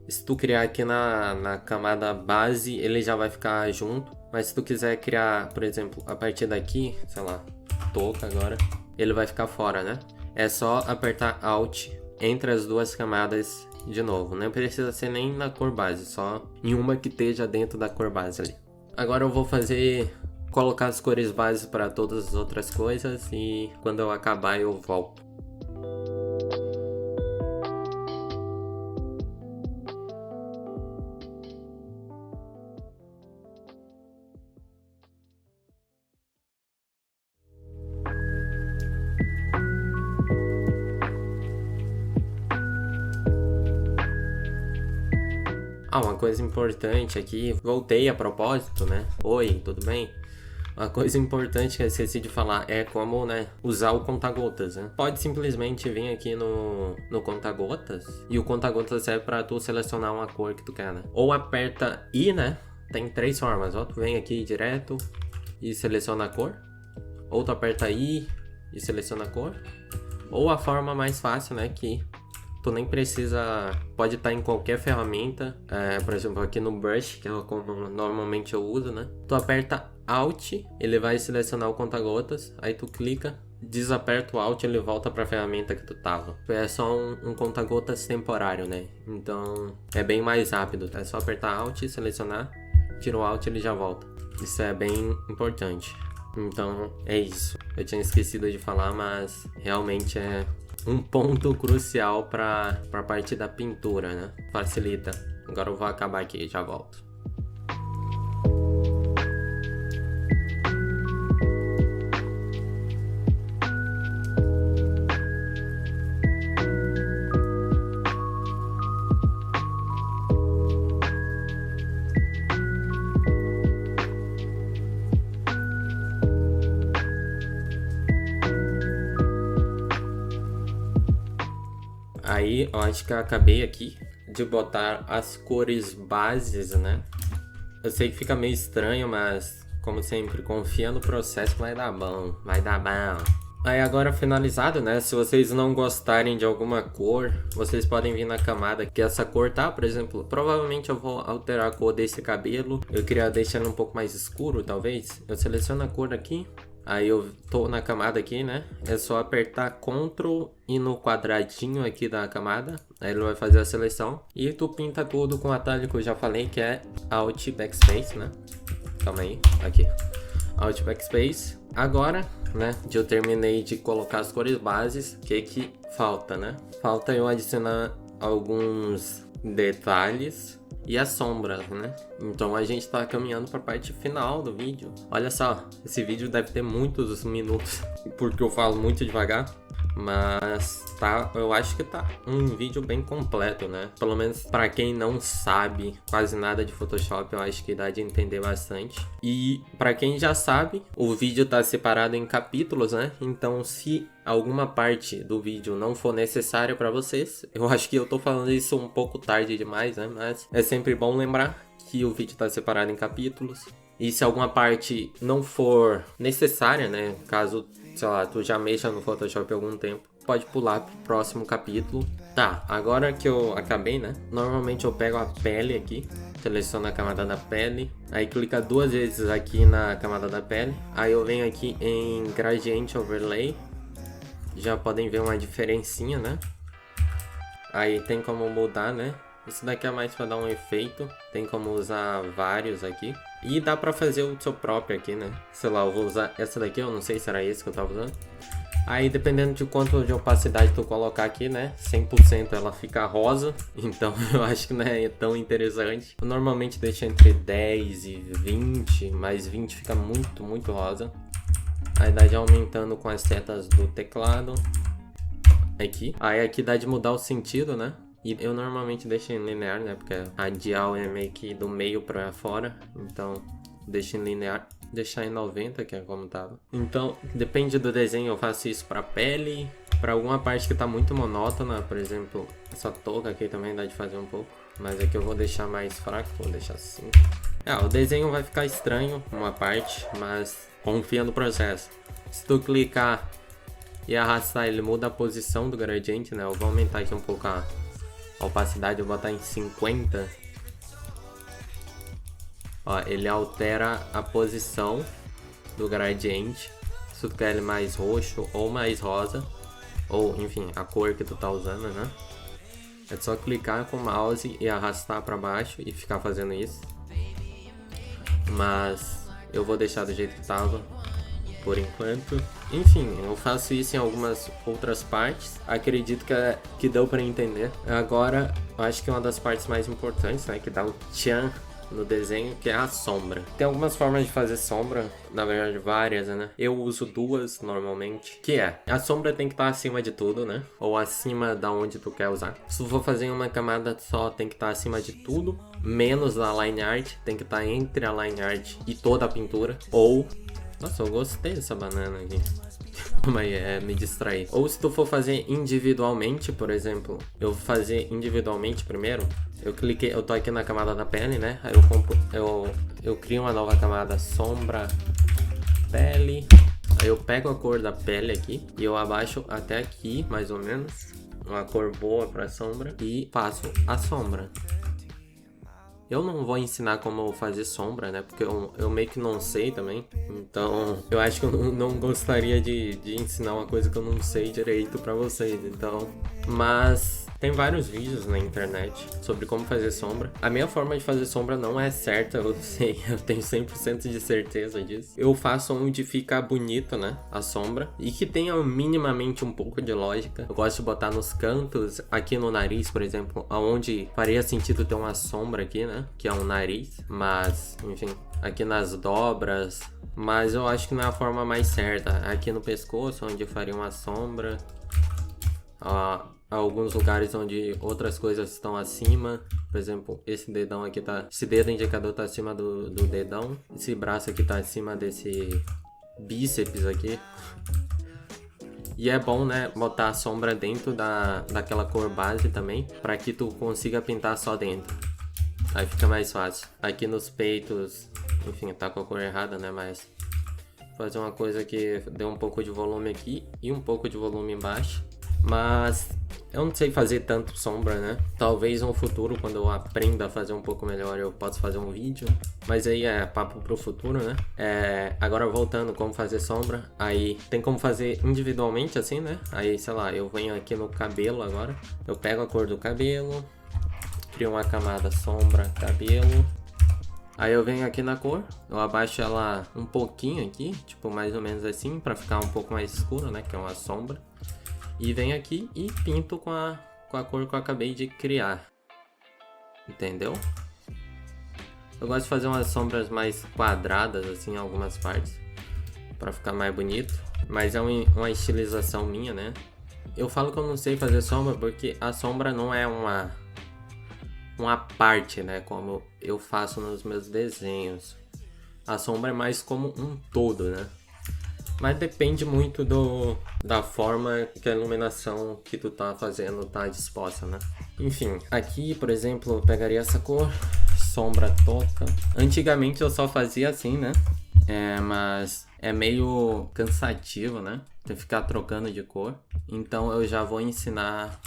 Se tu criar aqui na camada base, ele já vai ficar junto. Mas se tu quiser criar, por exemplo, a partir daqui, sei lá, touca agora, ele vai ficar fora, né? É só apertar Alt entre as duas camadas de novo, não precisa ser nem na cor base, só em uma que esteja dentro da cor base ali. Agora eu vou colocar as cores bases para todas as outras coisas e quando eu acabar eu volto. Ah, uma coisa importante aqui, voltei a propósito, né? Oi, tudo bem? A coisa importante que eu esqueci de falar é como, né, usar o conta-gotas, né? Pode simplesmente vir aqui no conta-gotas e o conta-gotas serve pra tu selecionar uma cor que tu quer, né? Ou aperta I, né? Tem 3 formas, ó. Tu vem aqui direto e seleciona a cor. Ou tu aperta I e seleciona a cor. Ou a forma mais fácil, né, que tu nem precisa, pode estar em qualquer ferramenta, por exemplo aqui no Brush, que é como normalmente eu uso, né? Tu aperta Alt, ele vai selecionar o conta-gotas, aí tu clica, desaperta o Alt, ele volta para a ferramenta que tu tava. É só um conta-gotas temporário, né? Então é bem mais rápido, é só apertar Alt, selecionar, tira o Alt, ele já volta. Isso é bem importante. Então é isso. Eu tinha esquecido de falar, mas realmente é um ponto crucial para a parte da pintura, né? Facilita. Agora eu vou acabar aqui e já volto. Aí, eu acho que eu acabei aqui de botar as cores bases, né? Eu sei que fica meio estranho, mas como sempre, confia no processo que vai dar bom, vai dar bom. Aí agora finalizado, né? Se vocês não gostarem de alguma cor, vocês podem vir na camada que essa cor tá, por exemplo. Provavelmente eu vou alterar a cor desse cabelo. Eu queria deixar ele um pouco mais escuro, talvez. Eu seleciono a cor aqui. Aí eu tô na camada aqui, né? É só apertar Ctrl e no quadradinho aqui da camada. Aí ele vai fazer a seleção. E tu pinta tudo com o atalho que eu já falei, que é Alt Backspace, né? Calma aí, aqui. Alt Backspace. Agora, né? Eu terminei de colocar as cores bases. O que falta, né? Falta eu adicionar alguns detalhes e as sombras, né? Então a gente tá caminhando para a parte final do vídeo. Olha só, esse vídeo deve ter muitos minutos, porque eu falo muito devagar, mas tá, eu acho que tá um vídeo bem completo, né? Pelo menos para quem não sabe quase nada de Photoshop, eu acho que dá de entender bastante. E para quem já sabe, o vídeo tá separado em capítulos, né? Então se alguma parte do vídeo não for necessária para vocês, eu acho que eu tô falando isso um pouco tarde demais, né? Mas é sempre bom lembrar que o vídeo tá separado em capítulos. E se alguma parte não for necessária, né? Caso, sei lá, tu já mexa no Photoshop há algum tempo, pode pular pro próximo capítulo. Tá, agora que eu acabei, né? Normalmente eu pego a pele aqui, seleciono a camada da pele, aí clica 2 vezes aqui na camada da pele, aí eu venho aqui em Gradient Overlay. Já podem ver uma diferencinha, né? Aí tem como mudar, né? Isso daqui é mais para dar um efeito. Tem como usar vários aqui. E dá para fazer o seu próprio aqui, né? Sei lá, eu vou usar essa daqui. Eu não sei se era esse que eu tava usando. Aí dependendo de quanto de opacidade tu colocar aqui, né? 100% ela fica rosa. Então eu acho que não é tão interessante. Eu normalmente deixo entre 10 e 20. Mas 20 fica muito, muito rosa. Aí dá de aumentando com as setas do teclado. Aqui. Aí aqui dá de mudar o sentido, né? E eu normalmente deixo em linear, né? Porque radial é meio que do meio pra fora. Então deixo em linear. Deixar em 90, que é como tava. Então depende do desenho. Eu faço isso pra pele. Pra alguma parte que tá muito monótona. Por exemplo, essa touca aqui também dá de fazer um pouco. Mas aqui eu vou deixar mais fraco. Vou deixar assim. O desenho vai ficar estranho uma parte, mas confia no processo. Se tu clicar e arrastar, ele muda a posição do gradiente, né? Eu vou aumentar aqui um pouco a opacidade, eu vou botar em 50. Ó, ele altera a posição do gradiente. Se tu quer ele mais roxo ou mais rosa, ou enfim, a cor que tu tá usando, né? É só clicar com o mouse e arrastar para baixo e ficar fazendo isso. Mas eu vou deixar do jeito que tava por enquanto. Enfim, eu faço isso em algumas outras partes. Acredito que deu para entender. Agora, eu acho que uma das partes mais importantes, né, que dá o tchan no desenho, que é a sombra. Tem algumas formas de fazer sombra, na verdade várias, né? Eu uso 2 normalmente, que é, a sombra tem que estar acima de tudo, né? Ou acima da onde tu quer usar. Se tu for fazer uma camada só, tem que estar acima de tudo, menos a line art, tem que estar entre a line art e toda a pintura. Ou Nossa, eu gostei dessa banana aqui. Mas me distrair. Ou se tu for fazer individualmente, por exemplo, eu vou fazer individualmente primeiro. Eu tô aqui na camada da pele, né? Aí eu crio uma nova camada sombra, pele. Aí eu pego a cor da pele aqui e eu abaixo até aqui, mais ou menos. Uma cor boa pra sombra. E faço a sombra. Eu não vou ensinar como fazer sombra, né? Porque eu meio que não sei também. Então, eu acho que eu não gostaria de ensinar uma coisa que eu não sei direito pra vocês. Então, mas tem vários vídeos na internet sobre como fazer sombra. A minha forma de fazer sombra não é certa, eu sei, eu tenho 100% de certeza disso. Eu faço onde fica bonito, né, a sombra, e que tenha minimamente um pouco de lógica. Eu gosto de botar nos cantos, aqui no nariz, por exemplo, aonde faria sentido ter uma sombra aqui, né, que é um nariz, mas, enfim, aqui nas dobras. Mas eu acho que não é a forma mais certa. Aqui no pescoço, onde eu faria uma sombra. Alguns lugares onde outras coisas estão acima. Por exemplo, esse dedão aqui tá... Esse dedo indicador tá acima do dedão. Esse braço aqui tá acima desse bíceps aqui. E é bom, né, botar a sombra dentro daquela cor base também, para que tu consiga pintar só dentro. Aí fica mais fácil. Aqui nos peitos, enfim, tá com a cor errada, né, mas... Fazer uma coisa que dê um pouco de volume aqui e um pouco de volume embaixo. Mas eu não sei fazer tanto sombra, né? Talvez no futuro, quando eu aprenda a fazer um pouco melhor, eu possa fazer um vídeo. Mas aí é papo pro futuro, né? Agora voltando como fazer sombra. Aí tem como fazer individualmente assim, né? Aí, sei lá, eu venho aqui no cabelo agora. Eu pego a cor do cabelo. Crio uma camada sombra, cabelo. Aí eu venho aqui na cor, eu abaixo ela um pouquinho aqui, tipo mais ou menos assim, pra ficar um pouco mais escuro, né, que é uma sombra. E venho aqui e pinto com a cor que eu acabei de criar. Entendeu? Eu gosto de fazer umas sombras mais quadradas, assim, em algumas partes, pra ficar mais bonito. Mas é uma estilização minha, né. Eu falo que eu não sei fazer sombra porque a sombra não é uma parte, né, como eu faço nos meus desenhos. A sombra é mais como um todo, né? Mas depende muito da forma que a iluminação que tu tá fazendo tá disposta, né? Enfim, aqui, por exemplo, eu pegaria essa cor, sombra toca. Antigamente eu só fazia assim, né? Mas é meio cansativo, né? Ter que ficar trocando de cor. Então eu já vou ensinar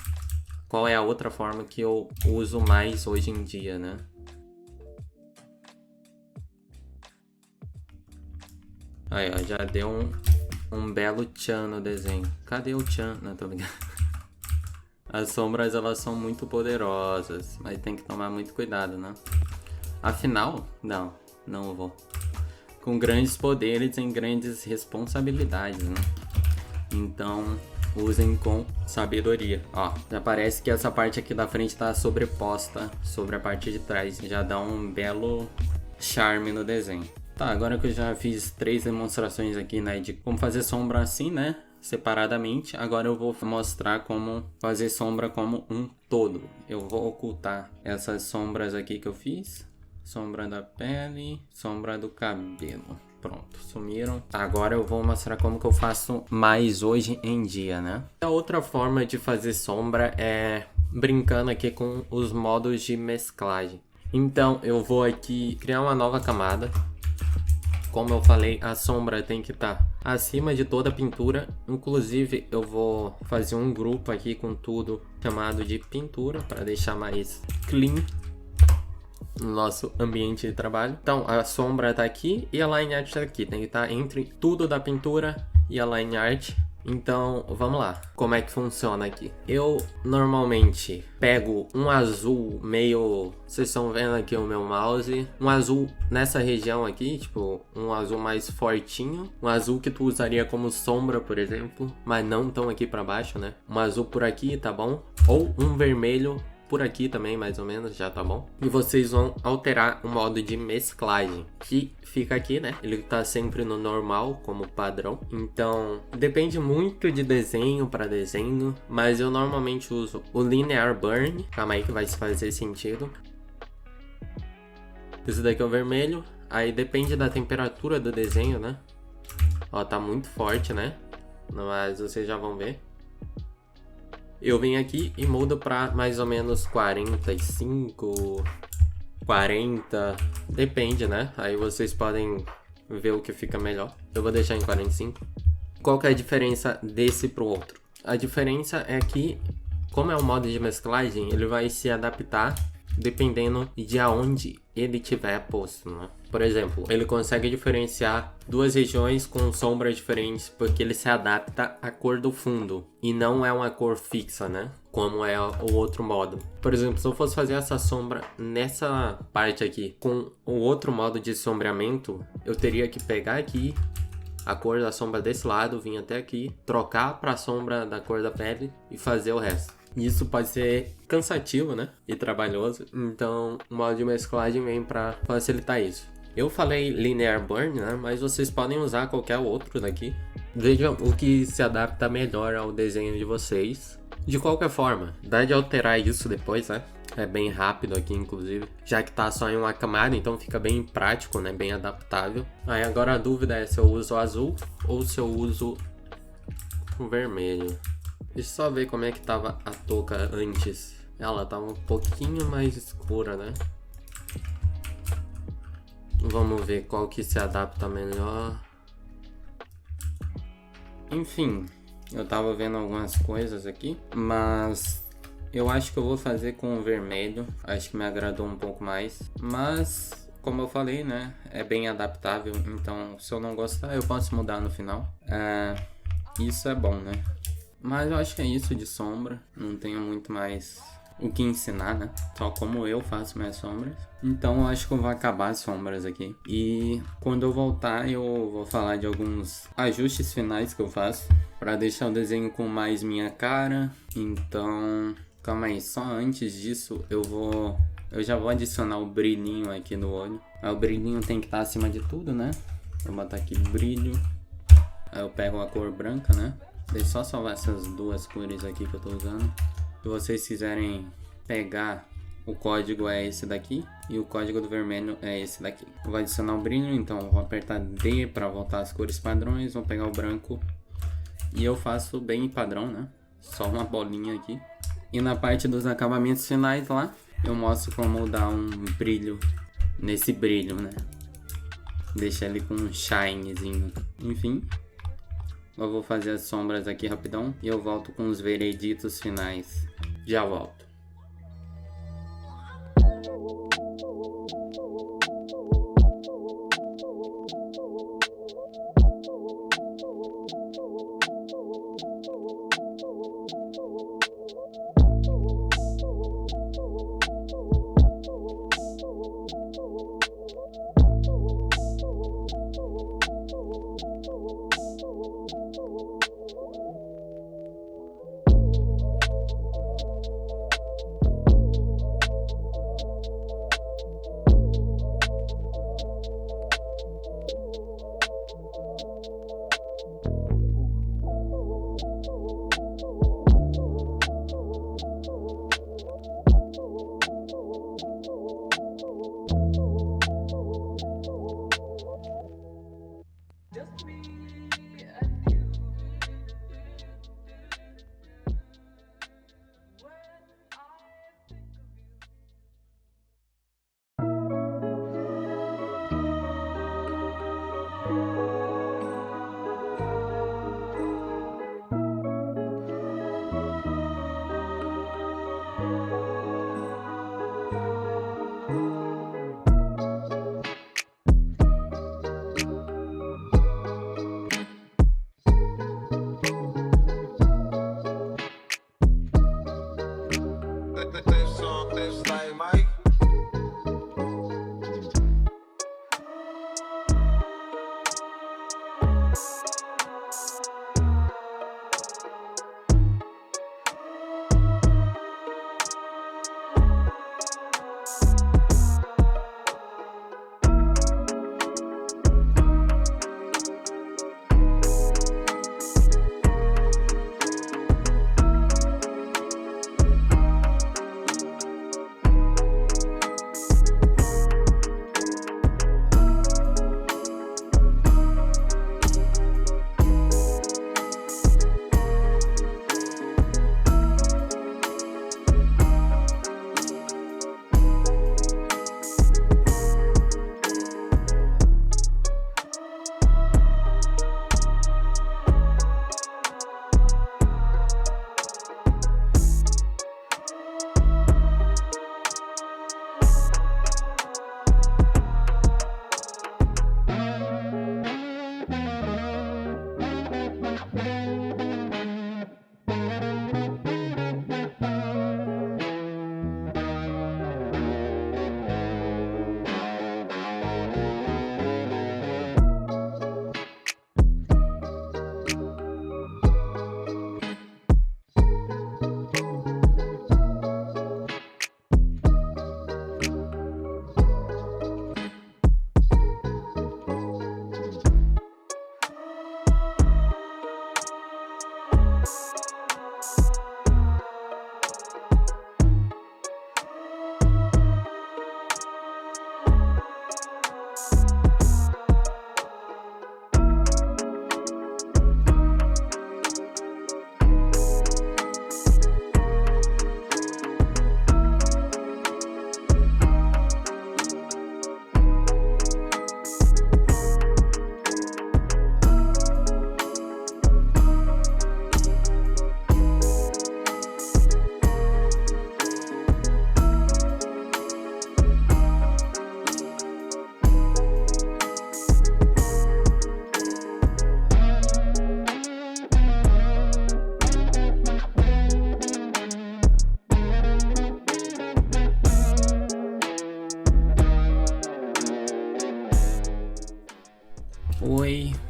qual é a outra forma que eu uso mais hoje em dia, né? Aí, ó, já deu um belo tchan no desenho. Cadê o tchan? Não, tô brincando. As sombras, elas são muito poderosas, mas tem que tomar muito cuidado, né? Afinal, não vou. Com grandes poderes em grandes responsabilidades, né? Então... usem com sabedoria. Ó, já parece que essa parte aqui da frente tá sobreposta sobre a parte de trás. Já dá um belo charme no desenho. Tá, agora que eu já fiz 3 demonstrações aqui, né, de como fazer sombra assim, né, separadamente. Agora eu vou mostrar como fazer sombra como um todo. Eu vou ocultar essas sombras aqui que eu fiz. Sombra da pele, sombra do cabelo. Pronto, sumiram. Agora eu vou mostrar como que eu faço mais hoje em dia, né? A outra forma de fazer sombra é brincando aqui com os modos de mesclagem. Então eu vou aqui criar uma nova camada. Como eu falei, a sombra tem que estar acima de toda a pintura. Inclusive eu vou fazer um grupo aqui com tudo chamado de pintura para deixar mais clean no nosso ambiente de trabalho. Então a sombra tá aqui e a line art tá aqui. Tem que estar entre tudo da pintura e a line art. Então vamos lá, como é que funciona aqui? Eu normalmente pego um azul meio... Vocês estão vendo aqui o meu mouse. Um azul nessa região aqui, tipo um azul mais fortinho. Um azul que tu usaria como sombra, por exemplo, mas não tão aqui pra baixo, né? Um azul por aqui, tá bom? Ou um vermelho por aqui também, mais ou menos, já tá bom. E vocês vão alterar o modo de mesclagem, que fica aqui, né? Ele tá sempre no normal, como padrão. Então, depende muito de desenho para desenho, mas eu normalmente uso o Linear Burn. Calma aí que vai fazer sentido. Esse daqui é o vermelho. Aí depende da temperatura do desenho, né? Ó, tá muito forte, né? Mas vocês já vão ver. Eu venho aqui e mudo pra mais ou menos 45, 40. Depende, né? Aí vocês podem ver o que fica melhor. Eu vou deixar em 45. Qual que é a diferença desse pro outro? A diferença é que, como é um modo de mesclagem, ele vai se adaptar dependendo de aonde ele tiver posto, né? Por exemplo, ele consegue diferenciar duas regiões com sombras diferentes porque ele se adapta à cor do fundo e não é uma cor fixa, né? Como é o outro modo. Por exemplo, se eu fosse fazer essa sombra nessa parte aqui com o outro modo de sombreamento, eu teria que pegar aqui a cor da sombra desse lado, vir até aqui, trocar para a sombra da cor da pele e fazer o resto. Isso pode ser cansativo, né? E trabalhoso. Então, o modo de mesclagem vem para facilitar isso. Eu falei Linear Burn, né? Mas vocês podem usar qualquer outro daqui. Vejam o que se adapta melhor ao desenho de vocês. De qualquer forma, dá de alterar isso depois, né? É bem rápido aqui, inclusive. Já que tá só em uma camada, então fica bem prático, né? Bem adaptável. Aí agora a dúvida é se eu uso azul ou se eu uso o vermelho. Deixa eu só ver como é que tava a touca antes. Ela tava um pouquinho mais escura, né? Vamos ver qual que se adapta melhor. Enfim, eu tava vendo algumas coisas aqui, mas eu acho que eu vou fazer com o vermelho. Acho que me agradou um pouco mais. Mas, como eu falei, né? É bem adaptável. Então, se eu não gostar, eu posso mudar no final. Isso é bom, né? Mas eu acho que é isso de sombra. Não tenho muito mais o que ensinar, né? Só como eu faço minhas sombras. Então eu acho que eu vou acabar as sombras aqui. E quando eu voltar eu vou falar de alguns ajustes finais que eu faço para deixar o desenho com mais minha cara. Então, calma aí. Só antes disso eu já vou adicionar o brilhinho aqui no olho. Aí o brilhinho tem que estar acima de tudo, né? Vou botar aqui brilho. Aí eu pego a cor branca, né? Deixa eu só salvar essas duas cores aqui que eu tô usando. Se vocês quiserem pegar, o código é esse daqui e o código do vermelho é esse daqui. Eu vou adicionar o brilho, então eu vou apertar D para voltar as cores padrões. Vou pegar o branco e eu faço bem padrão, né? Só uma bolinha aqui. E na parte dos acabamentos finais lá, eu mostro como dar um brilho nesse brilho, né? Deixa ele com um shinezinho. Enfim. Eu vou fazer as sombras aqui rapidão e eu volto com os vereditos finais. Já volto.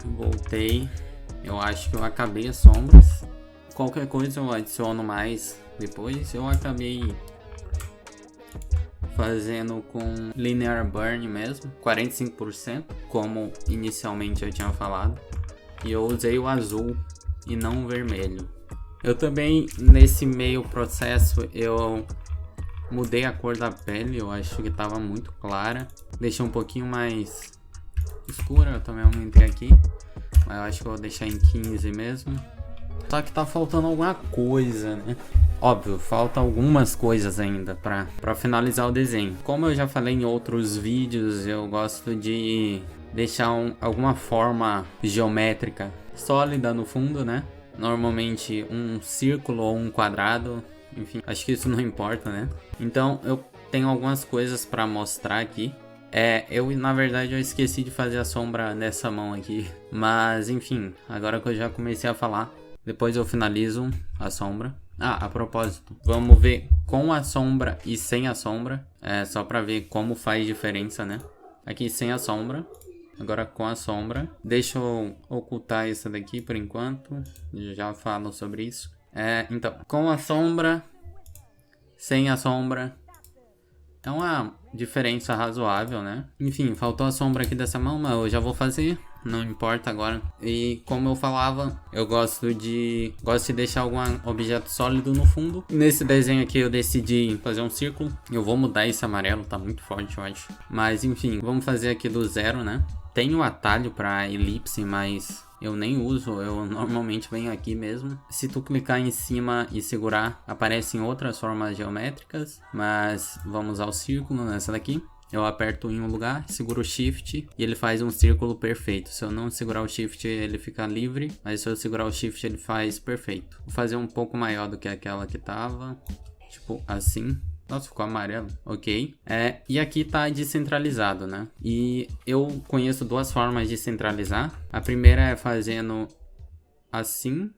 Voltei. Eu acho que eu acabei as sombras. Qualquer coisa eu adiciono mais depois. Eu acabei fazendo com Linear Burn mesmo, 45%, como inicialmente eu tinha falado. E eu usei o azul e não o vermelho. Eu também, nesse meio processo, eu mudei a cor da pele. Eu acho que estava muito clara. Deixei um pouquinho mais escura, eu também aumentei aqui. Mas eu acho que eu vou deixar em 15 mesmo. Só que tá faltando alguma coisa, né? Óbvio, falta algumas coisas ainda pra finalizar o desenho. Como eu já falei em outros vídeos, eu gosto de deixar alguma forma geométrica sólida no fundo, né? Normalmente um círculo ou um quadrado. Enfim, acho que isso não importa, né? Então eu tenho algumas coisas pra mostrar aqui. Na verdade eu esqueci de fazer a sombra nessa mão aqui. Mas enfim, agora que eu já comecei a falar, depois eu finalizo a sombra. A propósito, vamos ver com a sombra e sem a sombra. Só pra ver como faz diferença, né? Aqui sem a sombra. Agora com a sombra. Deixa eu ocultar isso daqui por enquanto. Já falo sobre isso. Então, com a sombra, sem a sombra. É uma diferença razoável, né? Enfim, faltou a sombra aqui dessa mão, mas eu já vou fazer. Não importa agora. E como eu falava, eu gosto de deixar algum objeto sólido no fundo. Nesse desenho aqui eu decidi fazer um círculo. Eu vou mudar esse amarelo, tá muito forte, eu acho. Mas enfim, vamos fazer aqui do zero, né? Tem o atalho para elipse, mas eu nem uso, eu normalmente venho aqui mesmo. Se tu clicar em cima e segurar, aparecem outras formas geométricas, mas vamos usar o círculo nessa daqui. Eu aperto em um lugar, seguro o Shift e ele faz um círculo perfeito. Se eu não segurar o Shift, ele fica livre, mas se eu segurar o Shift, ele faz perfeito. Vou fazer um pouco maior do que aquela que tava, tipo assim. Nossa, ficou amarelo. Ok. E aqui tá descentralizado, né? E eu conheço duas formas de centralizar. A primeira é fazendo assim,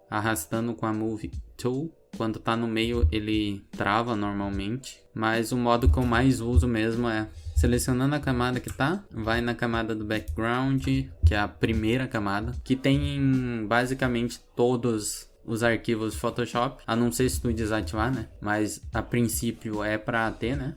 arrastando com a Move Tool. Quando tá no meio, ele trava normalmente. Mas o modo que eu mais uso mesmo é selecionando a camada que tá, vai na camada do background, que é a primeira camada, que tem basicamente todos os arquivos Photoshop, a não ser se tu desativar, né? Mas a princípio é pra ter, né?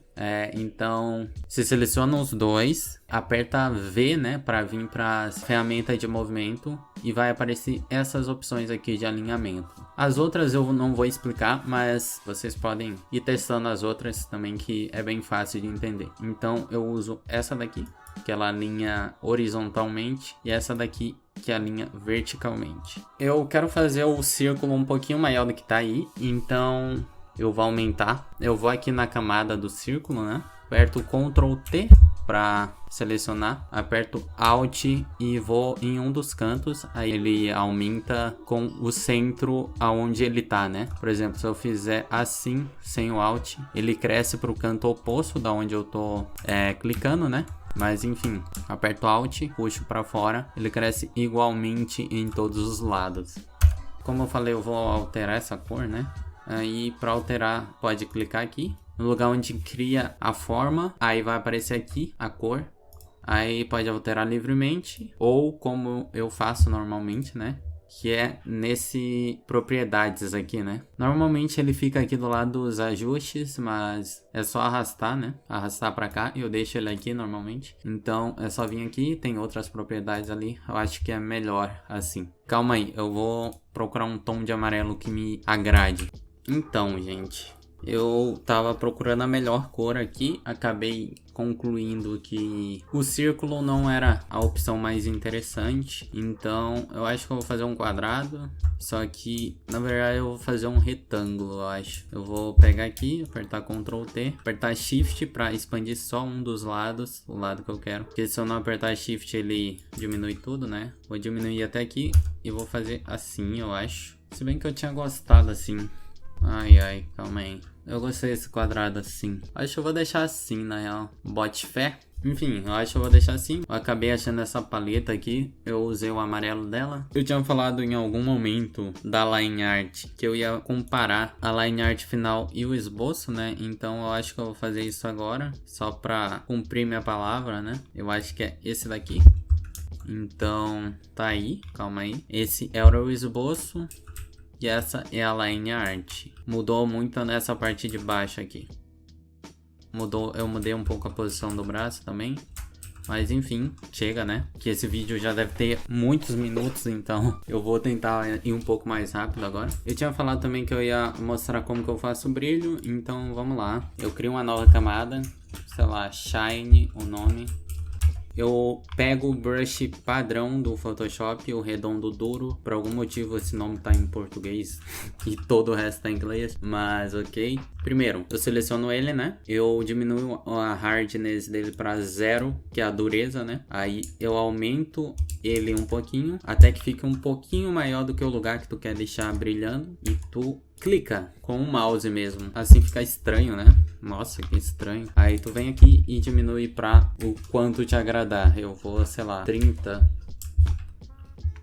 Então, você seleciona os dois, aperta V, né? Pra vir pra ferramenta de movimento e vai aparecer essas opções aqui de alinhamento. As outras eu não vou explicar, mas vocês podem ir testando as outras também, que é bem fácil de entender. Então, eu uso essa daqui, que ela alinha horizontalmente, e essa daqui que alinha verticalmente. Eu quero fazer o círculo um pouquinho maior do que tá aí, então eu vou aumentar. Eu vou aqui na camada do círculo, né? Aperto Ctrl T para selecionar, aperto Alt e vou em um dos cantos, aí ele aumenta com o centro aonde ele tá, né? Por exemplo, se eu fizer assim, sem o Alt, ele cresce para o canto oposto da onde eu tô clicando, né? Mas enfim, aperto Alt, puxo para fora, ele cresce igualmente em todos os lados. Como eu falei, eu vou alterar essa cor, né? Aí para alterar, pode clicar aqui no lugar onde cria a forma, aí vai aparecer aqui a cor. Aí pode alterar livremente, ou como eu faço normalmente, né? Que é nesse propriedades aqui, né? Normalmente ele fica aqui do lado dos ajustes, mas é só arrastar, né? Arrastar pra cá e eu deixo ele aqui normalmente. Então é só vir aqui, tem outras propriedades ali. Eu acho que é melhor assim. Calma aí, eu vou procurar um tom de amarelo que me agrade. Então, gente, eu tava procurando a melhor cor aqui, acabei concluindo que o círculo não era a opção mais interessante, então eu acho que eu vou fazer um quadrado, só que na verdade eu vou fazer um retângulo, eu acho. Eu vou pegar aqui, apertar Ctrl T, apertar Shift para expandir só um dos lados, o lado que eu quero, porque se eu não apertar Shift ele diminui tudo, né? Vou diminuir até aqui e vou fazer assim, eu acho. Se bem que eu tinha gostado assim. Ai, calma aí. Eu gostei desse quadrado assim. Acho que eu vou deixar assim, na real. Bote fé. Enfim, eu acho que eu vou deixar assim. Eu acabei achando essa paleta aqui. Eu usei o amarelo dela. Eu tinha falado em algum momento da line art que eu ia comparar a line art final e o esboço, né? Então eu acho que eu vou fazer isso agora. Só pra cumprir minha palavra, né? Eu acho que é esse daqui. Então, tá aí, calma aí. Esse era o esboço e essa é a line art. Mudou muito nessa parte de baixo aqui. Eu mudei um pouco a posição do braço também. Mas enfim, chega, né? Que esse vídeo já deve ter muitos minutos, então eu vou tentar ir um pouco mais rápido agora. Eu tinha falado também que eu ia mostrar como que eu faço o brilho, então vamos lá. Eu crio uma nova camada, sei lá, Shine o nome. Eu pego o brush padrão do Photoshop, o redondo duro. Por algum motivo esse nome tá em português e todo o resto tá em inglês, mas ok. Primeiro, eu seleciono ele, né? Eu diminuo a hardness dele para 0, que é a dureza, né? Aí eu aumento ele um pouquinho, até que fique um pouquinho maior do que o lugar que tu quer deixar brilhando. E tu clica com o mouse mesmo. Assim fica estranho, né? Nossa, que estranho. Aí tu vem aqui e diminui pra o quanto te agradar. Eu vou, sei lá, 30.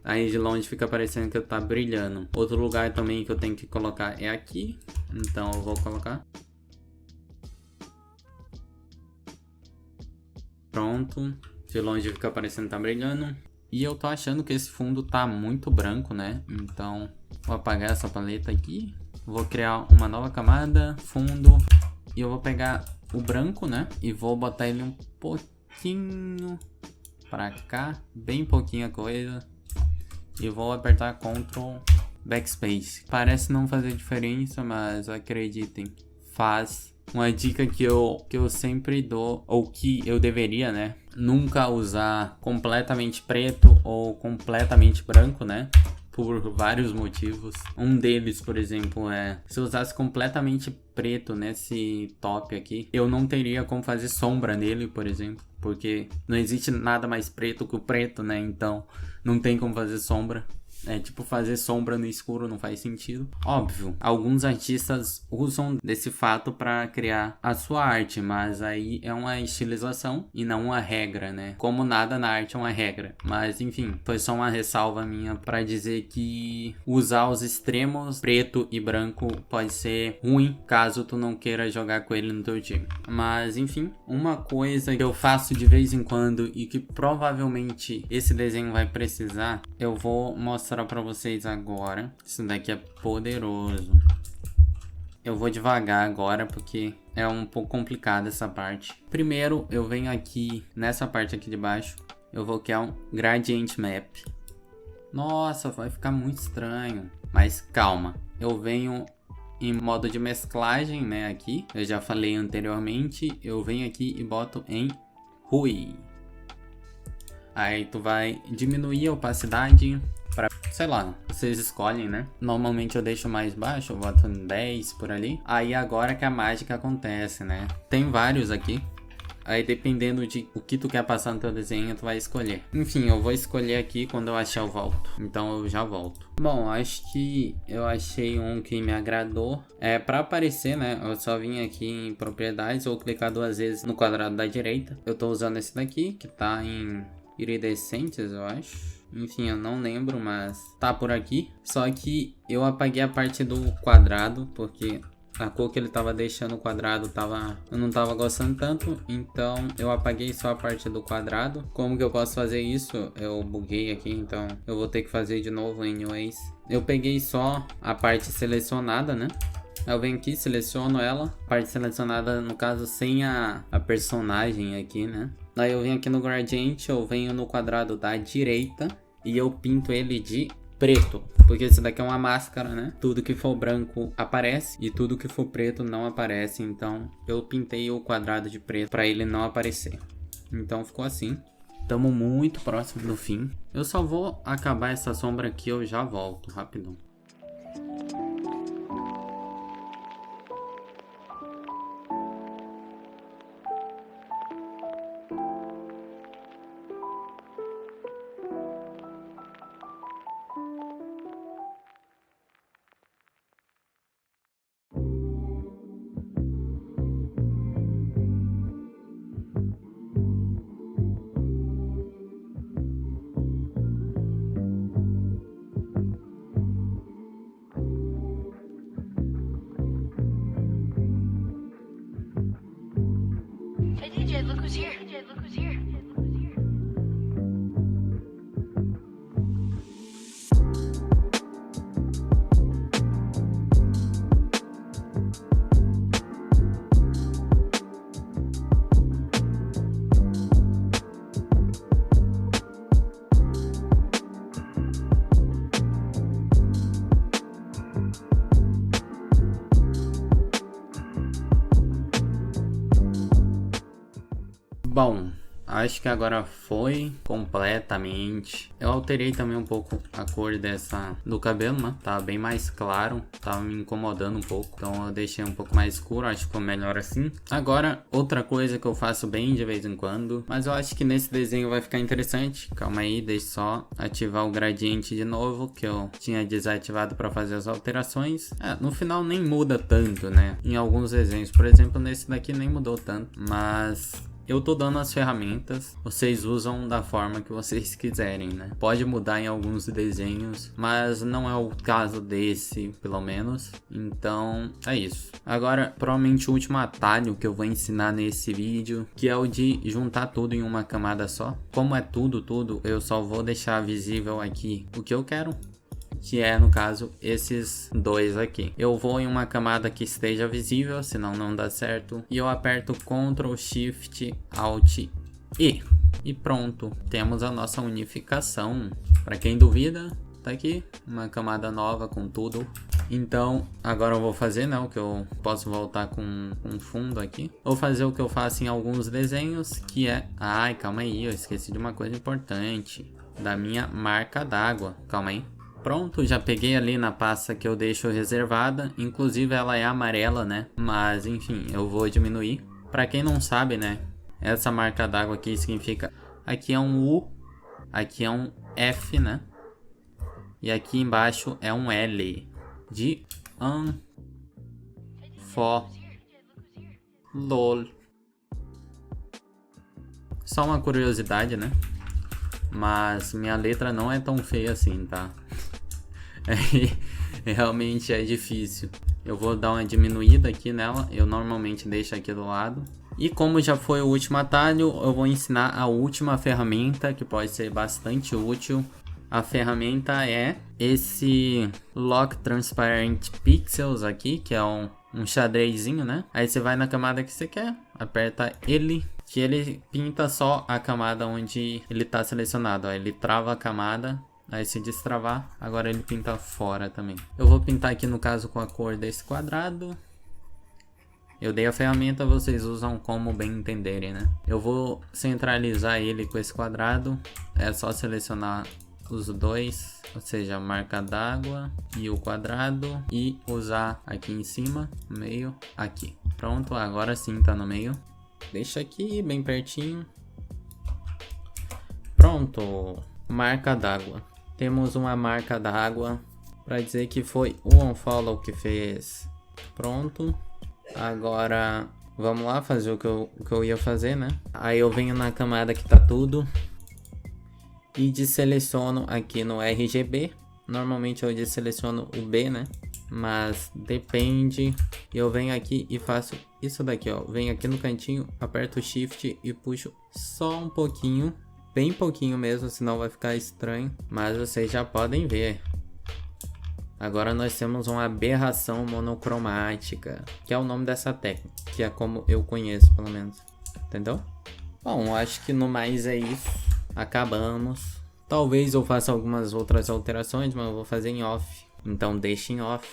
Aí de longe fica parecendo que tá brilhando. Outro lugar também que eu tenho que colocar é aqui. Então eu vou colocar. Pronto. De longe fica parecendo que tá brilhando. E eu tô achando que esse fundo tá muito branco, né? Então vou apagar essa paleta aqui. Vou criar uma nova camada, fundo. E eu vou pegar o branco, né? E vou botar ele um pouquinho pra cá. Bem pouquinha coisa. E vou apertar Ctrl Backspace. Parece não fazer diferença, mas acreditem, faz. Uma dica que eu sempre dou, ou que eu deveria, né? Nunca usar completamente preto ou completamente branco, né? Por vários motivos. Um deles, por exemplo, é se eu usasse completamente preto nesse top aqui, eu não teria como fazer sombra nele, por exemplo, porque não existe nada mais preto que o preto, né? Então não tem como fazer sombra. É tipo fazer sombra no escuro, não faz sentido. Óbvio, alguns artistas usam desse fato para criar a sua arte, mas aí é uma estilização e não uma regra, né? Como nada na arte é uma regra. Mas enfim, foi só uma ressalva minha para dizer que usar os extremos preto e branco pode ser ruim caso tu não queira jogar com ele no teu time. Mas enfim, uma coisa que eu faço de vez em quando e que provavelmente esse desenho vai precisar, eu vou mostrar para vocês agora. Isso daqui é poderoso. Eu vou devagar agora porque é um pouco complicado essa parte. Primeiro eu venho aqui nessa parte aqui de baixo. Eu vou criar um Gradient Map. Nossa, vai ficar muito estranho. Mas calma. Eu venho em modo de mesclagem, né, aqui. Eu já falei anteriormente. Eu venho aqui e boto em Hui. Aí tu vai diminuir a opacidade pra, sei lá, vocês escolhem, né? Normalmente eu deixo mais baixo, eu boto em 10 por ali. Aí agora que a mágica acontece, né? Tem vários aqui. Aí dependendo de o que tu quer passar no teu desenho, tu vai escolher. Enfim, eu vou escolher aqui, quando eu achar eu volto. Então eu já volto. Bom, acho que eu achei um que me agradou. Pra aparecer, né, eu só vim aqui em propriedades ou clicar 2 vezes no quadrado da direita. Eu tô usando esse daqui, que tá em iridescentes, eu acho. Enfim, eu não lembro, mas tá por aqui. Só que eu apaguei a parte do quadrado, porque a cor que ele tava deixando o quadrado eu não tava gostando tanto. Então eu apaguei só a parte do quadrado. Como que eu posso fazer isso? Eu buguei aqui, então eu vou ter que fazer de novo anyways. Eu peguei só a parte selecionada, né? Eu venho aqui, seleciono ela. Parte selecionada, no caso, sem a personagem aqui, né? Daí eu venho aqui no Gradient, eu venho no quadrado da direita e eu pinto ele de preto. Porque esse daqui é uma máscara, né? Tudo que for branco aparece e tudo que for preto não aparece. Então eu pintei o quadrado de preto para ele não aparecer. Então ficou assim. Estamos muito próximo do fim. Eu só vou acabar essa sombra aqui, eu já volto rapidão. Hey DJ, look who's here. DJ, look who's here. Bom, acho que agora foi completamente. Eu alterei também um pouco a cor do cabelo, né? Tava bem mais claro, tava me incomodando um pouco. Então eu deixei um pouco mais escuro, acho que ficou melhor assim. Agora, outra coisa que eu faço bem de vez em quando, mas eu acho que nesse desenho vai ficar interessante. Calma aí, deixa só ativar o gradiente de novo, que eu tinha desativado para fazer as alterações. No final nem muda tanto, né? Em alguns desenhos, por exemplo, nesse daqui nem mudou tanto, mas eu tô dando as ferramentas, vocês usam da forma que vocês quiserem, né? Pode mudar em alguns desenhos, mas não é o caso desse, pelo menos. Então, é isso. Agora, provavelmente o último atalho que eu vou ensinar nesse vídeo, que é o de juntar tudo em uma camada só. Como é tudo, eu só vou deixar visível aqui o que eu quero, que é, no caso, esses dois aqui. Eu vou em uma camada que esteja visível, senão não dá certo. E eu aperto Ctrl, Shift, Alt, E. E pronto, temos a nossa unificação. Para quem duvida, tá aqui, uma camada nova com tudo. Então, agora eu vou fazer, né, o que eu posso voltar com um fundo aqui. Vou fazer o que eu faço em alguns desenhos, que é... Ai, calma aí, eu esqueci de uma coisa importante. Da minha marca d'água. Calma aí. Pronto, já peguei ali na pasta que eu deixo reservada, inclusive ela é amarela, né? Mas enfim, eu vou diminuir. Pra quem não sabe, né? Essa marca d'água aqui significa... Aqui é um U, aqui é um F, né? E aqui embaixo é um L. De LOL. Só uma curiosidade, né? Mas minha letra não é tão feia assim, tá? Realmente é difícil. Eu vou dar uma diminuída aqui nela. Eu normalmente deixo aqui do lado. E como já foi o último atalho, eu vou ensinar a última ferramenta, que pode ser bastante útil. A ferramenta é esse Lock Transparent Pixels aqui, que é um xadrezinho, né? Aí você vai na camada que você quer, aperta ele, que ele pinta só a camada onde ele está selecionado. Ó, ele trava a camada, aí se destravar, agora ele pinta fora também. Eu vou pintar aqui no caso com a cor desse quadrado. Eu dei a ferramenta, vocês usam como bem entenderem, né? Eu vou centralizar ele com esse quadrado, é só selecionar os dois, ou seja, a marca d'água e o quadrado, e usar aqui em cima, meio, aqui. Pronto, agora sim tá no meio. Deixa aqui bem pertinho. Pronto, marca d'água. Temos uma marca d'água para dizer que foi o OnFollow que fez. Pronto. Agora vamos lá fazer o que eu ia fazer, né? Aí eu venho na camada que tá tudo e deseleciono aqui no RGB. Normalmente eu deseleciono o B, né? Mas depende. Eu venho aqui e faço isso daqui, ó. Venho aqui no cantinho, aperto o Shift e puxo só um pouquinho. Bem pouquinho mesmo, senão vai ficar estranho. Mas vocês já podem ver. Agora nós temos uma aberração monocromática, que é o nome dessa técnica, que é como eu conheço, pelo menos. Entendeu? Bom, acho que no mais é isso. Acabamos. Talvez eu faça algumas outras alterações, mas eu vou fazer em off. Então deixe em off.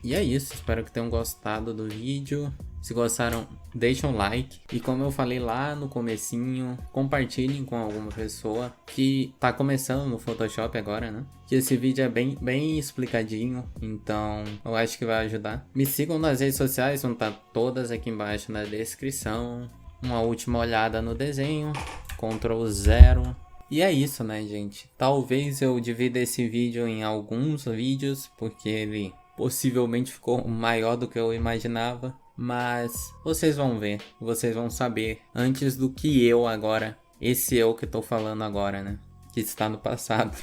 E é isso. Espero que tenham gostado do vídeo. Se gostaram, deixem um like. E como eu falei lá no comecinho, compartilhem com alguma pessoa que tá começando no Photoshop agora, né? Que esse vídeo é bem explicadinho, então eu acho que vai ajudar. Me sigam nas redes sociais, vão estar todas aqui embaixo na descrição. Uma última olhada no desenho, Ctrl 0. E é isso, né, gente? Talvez eu divida esse vídeo em alguns vídeos, porque ele possivelmente ficou maior do que eu imaginava. Mas vocês vão ver, vocês vão saber antes do que eu agora, esse eu que tô falando agora, né? Que está no passado.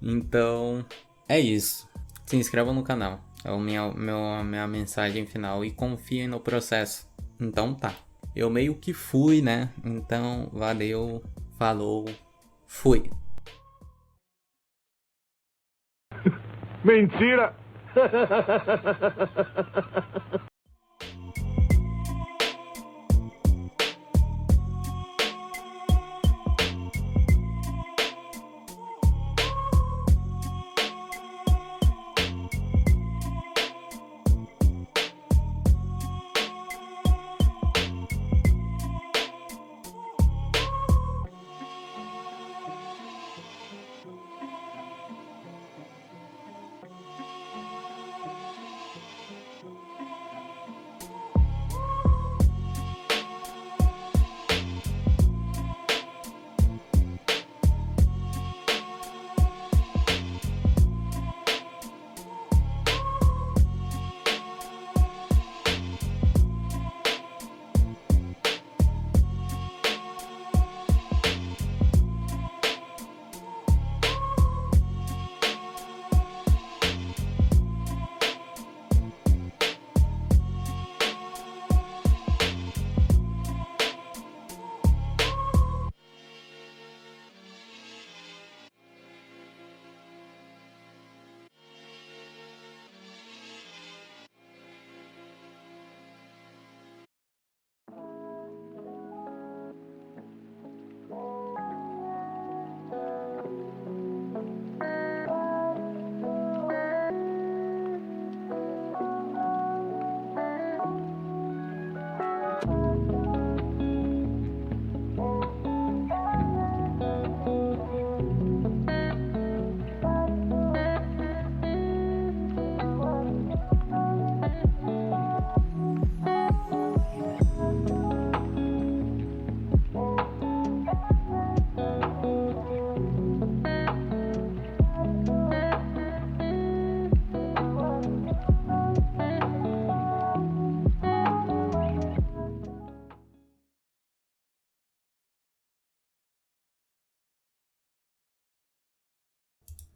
Então, é isso. Se inscrevam no canal, é a minha mensagem final, e confiem no processo. Então tá, eu meio que fui, né? Então, valeu, falou, fui. Mentira!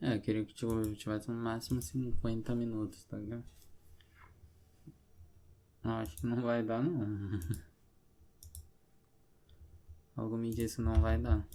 É, eu queria que tivesse no máximo 50 minutos, tá ligado? Acho que não vai dar, não. Algo me disse que não vai dar.